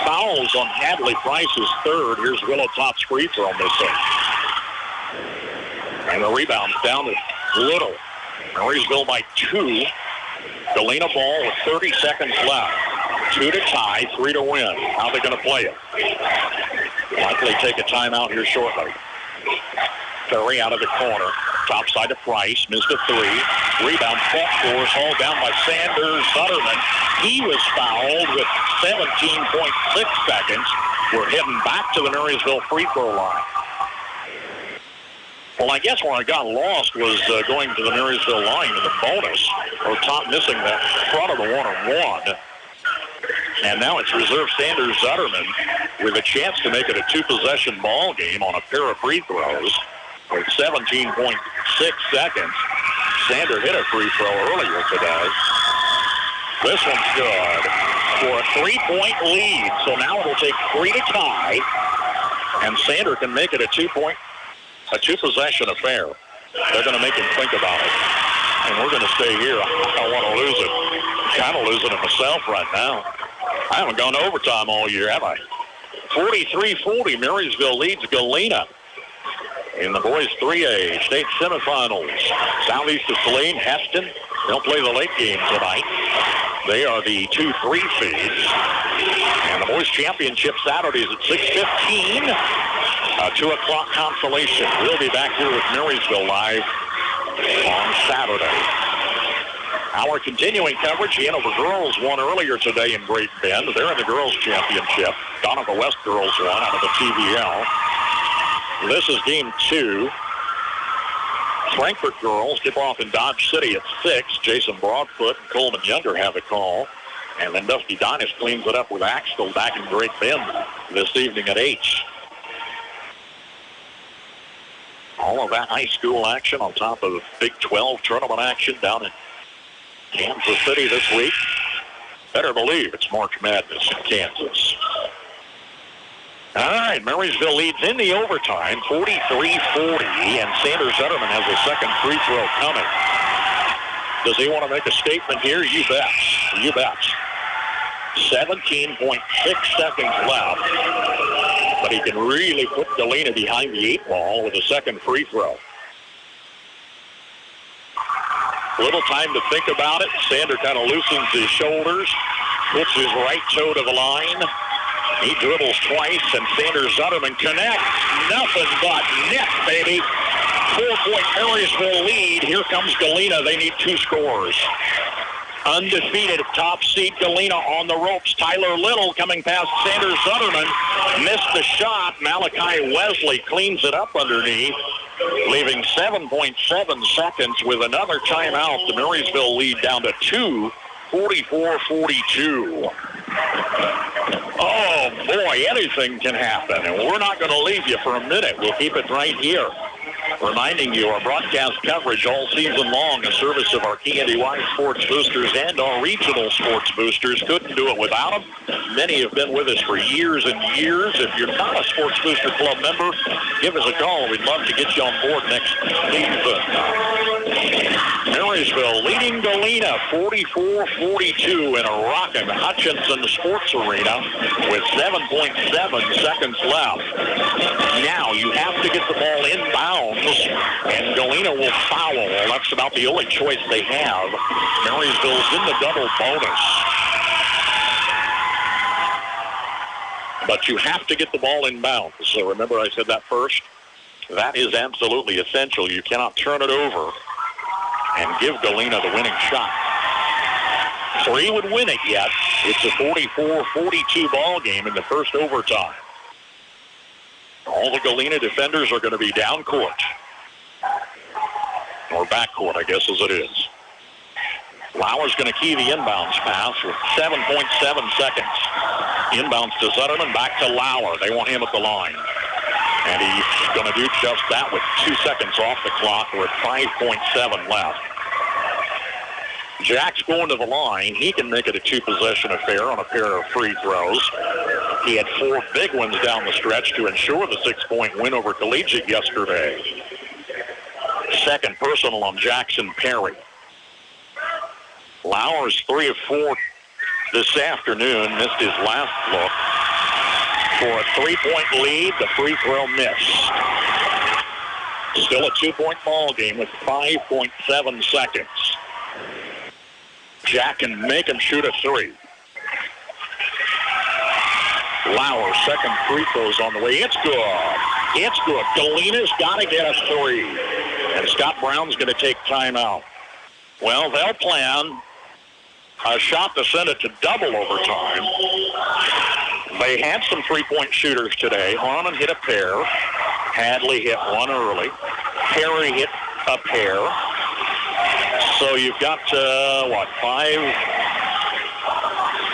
Fouls on Hadley Price's third. Here's Willow Top's free throw missing. And the rebound's down to Little. Marysville by 2. Galena ball with 30 seconds left. 2 to tie, 3 to win. How are they going to play it? Likely take a timeout here shortly. Perry out of the corner. Top side to Price. Missed a three. Rebound fought for us. Hauled down by Sanders Zutterman. He was fouled with 17.6 seconds. We're heading back to the Marysville free throw line. Well, I guess where I got lost was going to the Marysville line in the bonus, or Top missing that front of the one-on-one. And now it's reserve Sanders Zutterman with a chance to make it a two-possession ball game on a pair of free throws with 17.6 seconds. Sander hit a free throw earlier today. This one's good for a three-point lead. So now it'll take three to tie, and Sander can make it a two-possession affair. They're going to make him think about it. And we're going to stay here. I don't want to lose it. I'm kind of losing it myself right now. I haven't gone to overtime all year, have I? 43-40, Marysville leads Galena in the boys 3A state semifinals. Southeast of Saline, Heston. They'll play the late game tonight. They are the 2-3 seeds. And the boys championship Saturday is at 6:15. 2 o'clock consolation. We'll be back here with Marysville live on Saturday. Our continuing coverage, the Hanover girls won earlier today in Great Bend. They're in the girls championship. Donovan West girls won out of the TVL. This is game 2. Frankfort girls tip off in Dodge City at 6. Jason Broadfoot and Coleman Younger have the call. And then Dusty Dynas cleans it up with Axtell back in Great Bend this evening at 8. All of that high school action on top of the Big 12 tournament action down in Kansas City this week. Better believe it's March Madness in Kansas. All right, Marysville leads in the overtime, 43-40, and Sanders Zutterman has a second free throw coming. Does he want to make a statement here? You bet. You bet. 17.6 seconds left, but he can really put Galena behind the 8 ball with a second free throw. Little time to think about it. Sander kind of loosens his shoulders, puts his right toe to the line. He dribbles twice, and Sanders Zutterman connects. Nothing but net, baby. 4-point Marysville lead. Here comes Galena. They need 2 scores. Undefeated top seed Galena on the ropes. Tyler Little coming past Sanders Zutterman. Missed the shot. Malachi Wesley cleans it up underneath, leaving 7.7 seconds with another timeout. The Marysville lead down to 2, 44-42. Oh, boy, anything can happen, and we're not going to leave you for a minute. We'll keep it right here. Reminding you, our broadcast coverage all season long, a service of our KNDY sports boosters and our regional sports boosters. Couldn't do it without them. Many have been with us for years and years. If you're not a Sports Booster Club member, give us a call. We'd love to get you on board next season. Marysville leading Galena 44-42 in a rocking Hutchinson Sports Arena with 7.7 seconds left. Now you have to get the ball inbounds, and Galena will foul. That's about the only choice they have. Marysville's in the double bonus. But you have to get the ball inbounds. So remember I said that first? That is absolutely essential. You cannot turn it over and give Galena the winning shot. 3 would win it yet. It's a 44-42 ball game in the first overtime. All the Galena defenders are going to be down court. Or back court, I guess, as it is. Lauer's going to key the inbounds pass with 7.7 seconds. Inbounds to Zutterman, back to Lauer. They want him at the line. And he's going to do just that with 2 seconds off the clock with 5.7 left. Jack's going to the line. He can make it a 2-possession affair on a pair of free throws. He had 4 big ones down the stretch to ensure the 6-point win over Collegiate yesterday. Second personal on Jackson Perry. Lauer's 3 of 4 this afternoon. Missed his last look. For a 3-point lead, the free throw missed. Still a 2-point ball game with 5.7 seconds. Jack can make him shoot a 3. Lauer, second free throw's on the way. It's good. It's good. Galena's got to get a 3. And Scott Brown's going to take time out. Well, they'll plan a shot to send it to double overtime. They had some three-point shooters today. Harmon hit a pair. Hadley hit one early. Perry hit a pair. So you've got, 5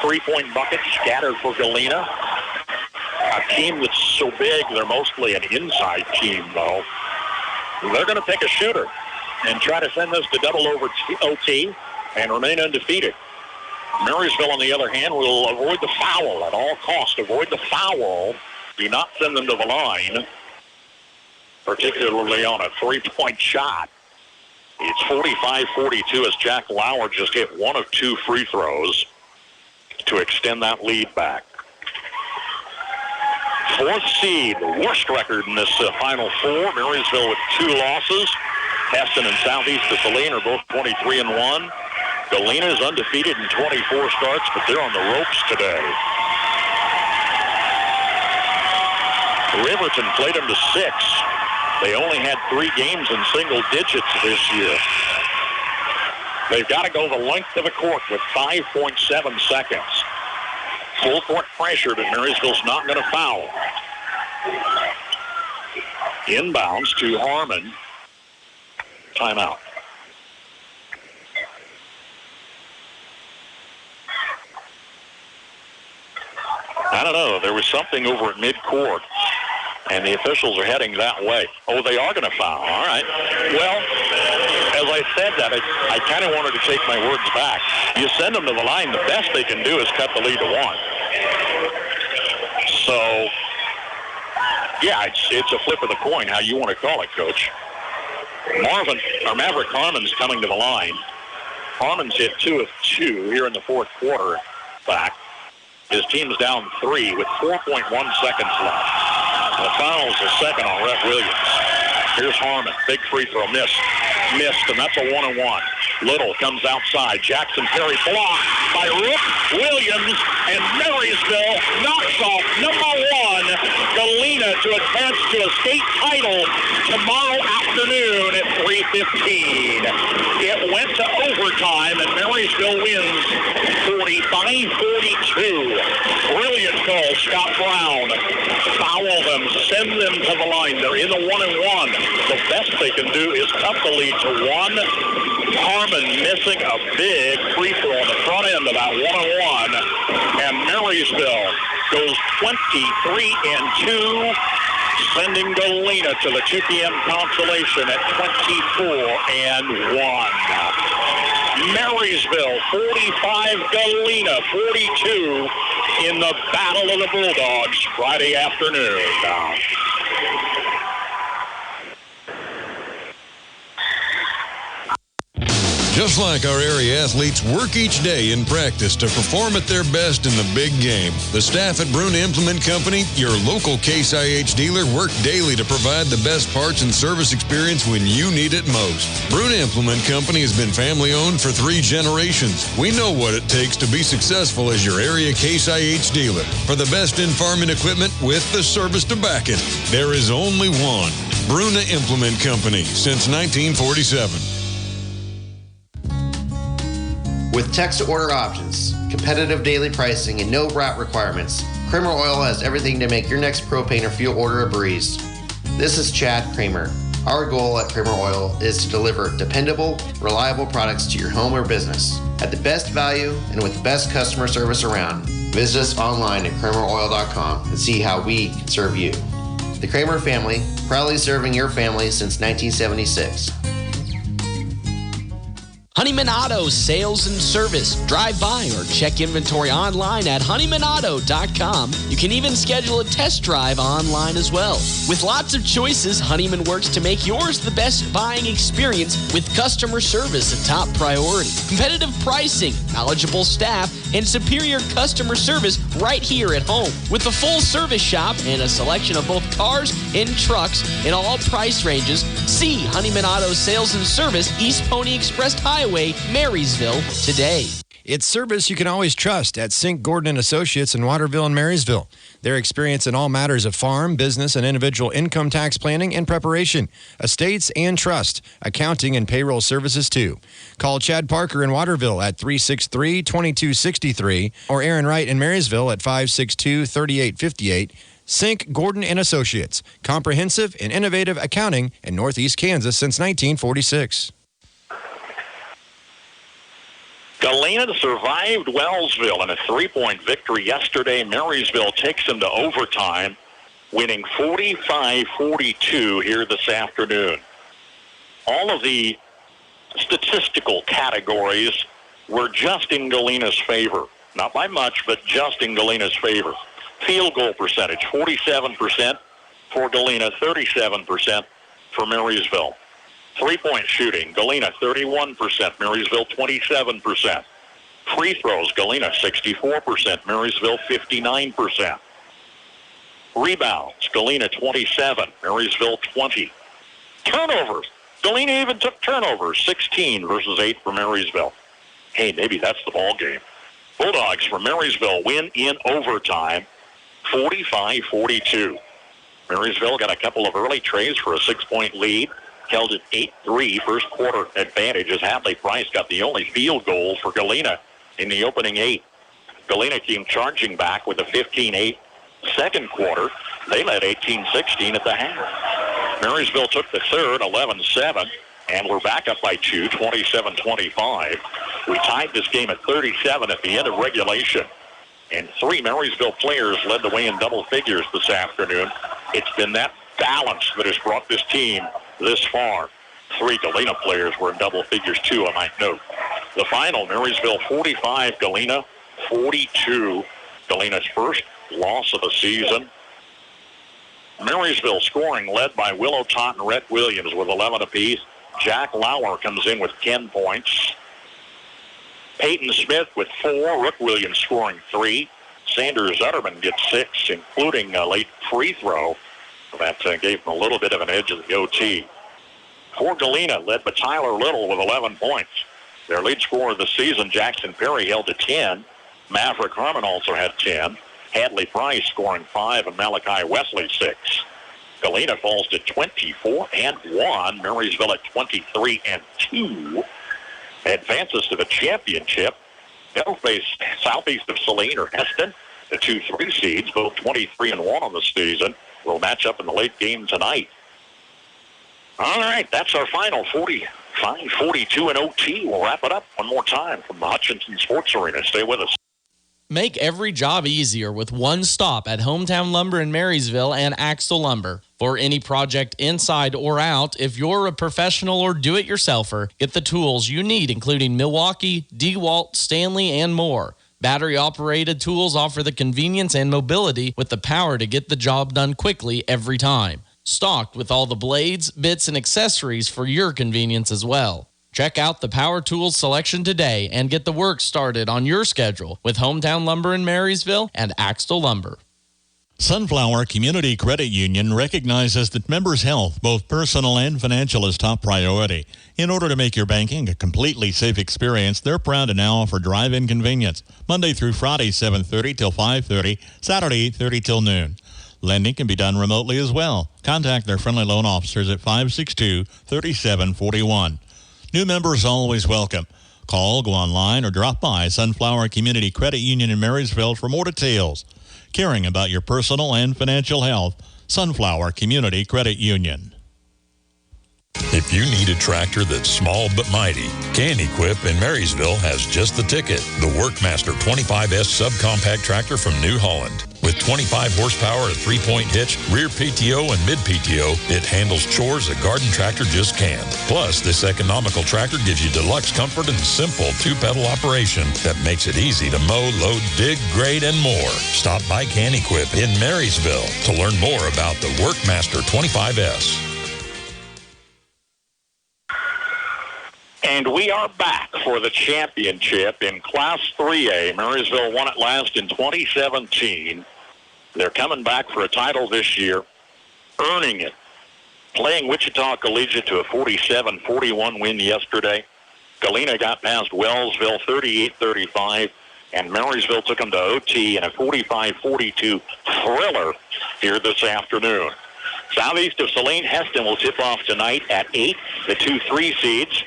three-point buckets scattered for Galena. A team that's so big, they're mostly an inside team, though. They're going to pick a shooter and try to send this to double over OT and remain undefeated. Marysville, on the other hand, will avoid the foul at all costs. Avoid the foul. Do not send them to the line, particularly on a three-point shot. It's 45-42 as Jack Lauer just hit one of 2 free throws to extend that lead back. 4th seed, the worst record in this Final Four. Marysville with 2 losses. Heston and Southeast Saline are both 23-1. Galena is undefeated in 24 starts, but they're on the ropes today. Riverton played them to 6. They only had 3 games in single digits this year. They've got to go the length of the court with 5.7 seconds. Full court pressure, but Marysville's not going to foul. Inbounds to Harmon. Timeout. I don't know. There was something over at midcourt, and the officials are heading that way. Oh, they are going to foul. All right. Well, as I said that, I kind of wanted to take my words back. You send them to the line, the best they can do is cut the lead to 1. So, yeah, it's a flip of the coin, how you want to call it, Coach. Maverick Harmon's coming to the line. Harmon's hit 2 of 2 here in the 4th quarter back. His team's down 3 with 4.1 seconds left. The foul's the second on Rhett Williams. Here's Harmon. Big free throw. Missed, and that's a 1-1. Little comes outside. Jackson Perry blocked by Rook, Williams, and Marysville knocks off number 1, Galena, to advance to a state title tomorrow afternoon at 3:15. It went to overtime, and Marysville wins 45-42. Brilliant call, Scott Brown. Foul them, send them to the line. They're in the 1-1. The best they can do is cut the lead to 1. Harmon missing a big free throw on the front end of that 1-1. And Marysville goes 23-2, sending Galena to the 2 p.m. consolation at 24-1. Marysville 45, Galena 42 in the Battle of the Bulldogs Friday afternoon. Just like our area athletes work each day in practice to perform at their best in the big game, the staff at Bruna Implement Company, your local Case IH dealer, work daily to provide the best parts and service experience when you need it most. Bruna Implement Company has been family-owned for 3 generations. We know what it takes to be successful as your area Case IH dealer. For the best in farming equipment with the service to back it, there is only one. Bruna Implement Company, since 1947. With text-to-order options, competitive daily pricing, and no route requirements, Kramer Oil has everything to make your next propane or fuel order a breeze. This is Chad Kramer. Our goal at Kramer Oil is to deliver dependable, reliable products to your home or business at the best value and with the best customer service around. Visit us online at krameroil.com and see how we can serve you. The Kramer family, proudly serving your family since 1976. Honeyman Auto Sales and Service. Drive by or check inventory online at honeymanauto.com. You can even schedule a test drive online as well. With lots of choices, Honeyman works to make yours the best buying experience with customer service a top priority. Competitive pricing, knowledgeable staff, and superior customer service right here at home. With a full service shop and a selection of both cars and trucks in all price ranges, see Honeyman Auto Sales and Service, East Pony Express Highway, Marysville, today. It's service you can always trust at Sink Gordon & Associates in Waterville and Marysville. Their experience in all matters of farm, business, and individual income tax planning and preparation, estates and trust, accounting and payroll services too. Call Chad Parker in Waterville at 363-2263 or Aaron Wright in Marysville at 562-3858. Sink Gordon & Associates, comprehensive and innovative accounting in Northeast Kansas since 1946. Galena survived Wellsville in a 3-point victory yesterday. Marysville takes them to overtime, winning 45-42 here this afternoon. All of the statistical categories were just in Galena's favor. Not by much, but just in Galena's favor. Field goal percentage, 47% for Galena, 37% for Marysville. 3-point shooting, Galena 31%, Marysville 27%. Free throws, Galena 64%, Marysville 59%. Rebounds, Galena 27, Marysville 20. Turnovers, Galena even took turnovers, 16 versus 8 for Marysville. Hey, maybe that's the ball game. Bulldogs from Marysville win in overtime, 45-42. Marysville got a couple of early trays for a 6-point lead. Held it 8-3 first quarter advantage as Hadley Price got the only field goal for Galena in the opening 8. Galena came charging back with a 15-8 second quarter. They led 18-16 at the half. Marysville took the third, 11-7, and we're back up by 2, 27-25. We tied this game at 37 at the end of regulation. And 3 Marysville players led the way in double figures this afternoon. It's been that balance that has brought this team this far. 3 Galena players were in double figures too, I might note. The final, Marysville 45, Galena 42. Galena's first loss of the season. Marysville scoring led by Willow Tot and Rhett Williams with 11 apiece. Jack Lauer comes in with 10 points. Peyton Smith with 4. Rook Williams scoring 3. Sanders Zutterman gets 6, including a late free throw. That gave him a little bit of an edge of the OT. For Galena, led by Tyler Little with 11 points. Their lead scorer of the season, Jackson Perry, held to 10. Maverick Harmon also had 10. Hadley Price scoring 5, and Malachi Wesley 6. Galena falls to 24-1. Marysville at 23-2. Advances to the championship. They'll face southeast of Saline or Heston, the 2-3 seeds, both 23-1 on the season. Will match up in the late game tonight. All right, that's our final 45-42 in OT. We'll wrap it up one more time from the Hutchinson Sports Arena. Stay with us. Make every job easier with one stop at Hometown Lumber in Marysville and Axtell Lumber. For any project inside or out, if you're a professional or do-it-yourselfer, get the tools you need, including Milwaukee, DeWalt, Stanley, and more. Battery-operated tools offer the convenience and mobility with the power to get the job done quickly every time. Stocked with all the blades, bits, and accessories for your convenience as well. Check out the power tools selection today and get the work started on your schedule with Hometown Lumber in Marysville and Axtell Lumber. Sunflower Community Credit Union recognizes that members' health, both personal and financial, is top priority. In order to make your banking a completely safe experience, they're proud to now offer drive-in convenience, Monday through Friday, 7:30 till 5:30, Saturday, 8:30 till noon. Lending can be done remotely as well. Contact their friendly loan officers at 562-3741. New members always welcome. Call, go online, or drop by Sunflower Community Credit Union in Marysville for more details. Caring about your personal and financial health, Sunflower Community Credit Union. If you need a tractor that's small but mighty, KNDY in Marysville has just the ticket. The Workmaster 25S subcompact tractor from New Holland. With 25 horsepower, a 3-point hitch, rear PTO, and mid PTO, it handles chores a garden tractor just can't. Plus, this economical tractor gives you deluxe comfort and simple 2-pedal operation that makes it easy to mow, load, dig, grade, and more. Stop by KNDY in Marysville to learn more about the Workmaster 25S. And we are back for the championship in Class 3A. Marysville won it last in 2017. They're coming back for a title this year, earning it. Playing Wichita Collegiate to a 47-41 win yesterday. Galena got past Wellsville 38-35, and Marysville took them to OT in a 45-42 thriller here this afternoon. Southeast of Saline, Heston will tip off tonight at 8. The 2-3 seeds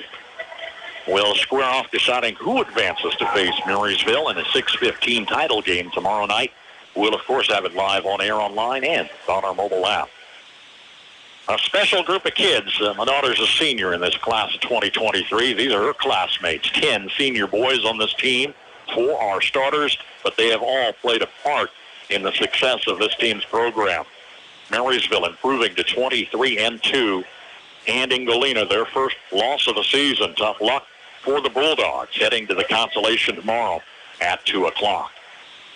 will square off deciding who advances to face Marysville in a 6:15 title game tomorrow night. We'll, of course, have it live on air online and on our mobile app. A special group of kids. My daughter's a senior in this class of 2023. These are her classmates, 10 senior boys on this team. 4 are starters, but they have all played a part in the success of this team's program. Marysville improving to 23-2, and in Galena, their first loss of the season. Tough luck for the Bulldogs, heading to the consolation tomorrow at 2 o'clock.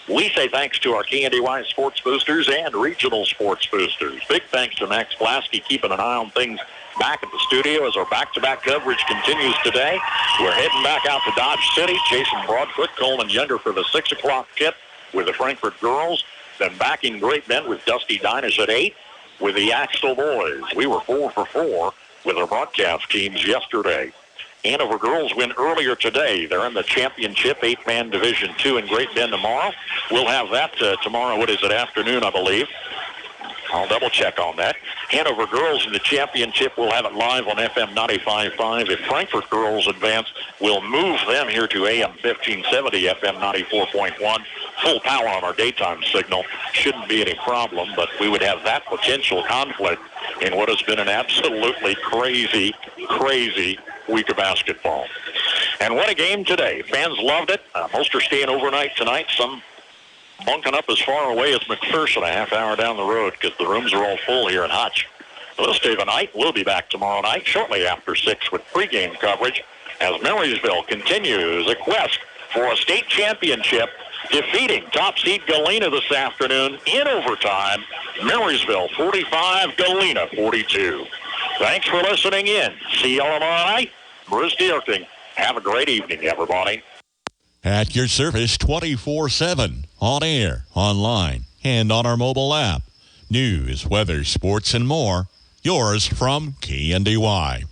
We say thanks to our KNDY sports boosters and regional sports boosters. Big thanks to Max Plasky keeping an eye on things back at the studio as our back-to-back coverage continues today. We're heading back out to Dodge City. Jason Broadfoot, Coleman Younger for the 6 o'clock tip with the Frankfort girls. Then back in Great Bend with Dusty Dinas at 8 with the Axtell boys. We were 4 for 4 with our broadcast teams yesterday. Hanover girls win earlier today. They're in the championship 8-man Division II in Great Bend tomorrow. We'll have that tomorrow, afternoon, I believe. I'll double-check on that. Hanover girls in the championship, we'll have it live on FM 95.5. If Frankfort girls advance, we'll move them here to AM 1570, FM 94.1. Full power on our daytime signal. Shouldn't be any problem, but we would have that potential conflict in what has been an absolutely crazy week of basketball. And what a game today. Fans loved it. Most are staying overnight tonight. Some bunking up as far away as McPherson, a half hour down the road, because the rooms are all full here in Hutch. We'll stay the night. We'll be back tomorrow night shortly after 6 with pregame coverage as Marysville continues a quest for a state championship, defeating top seed Galena this afternoon in overtime. Marysville 45, Galena 42. Thanks for listening in. See you all tomorrow night. Bruce Dierking. Have a great evening, everybody. At your service 24/7, on air, online, and on our mobile app. News, weather, sports, and more. Yours from KNDY.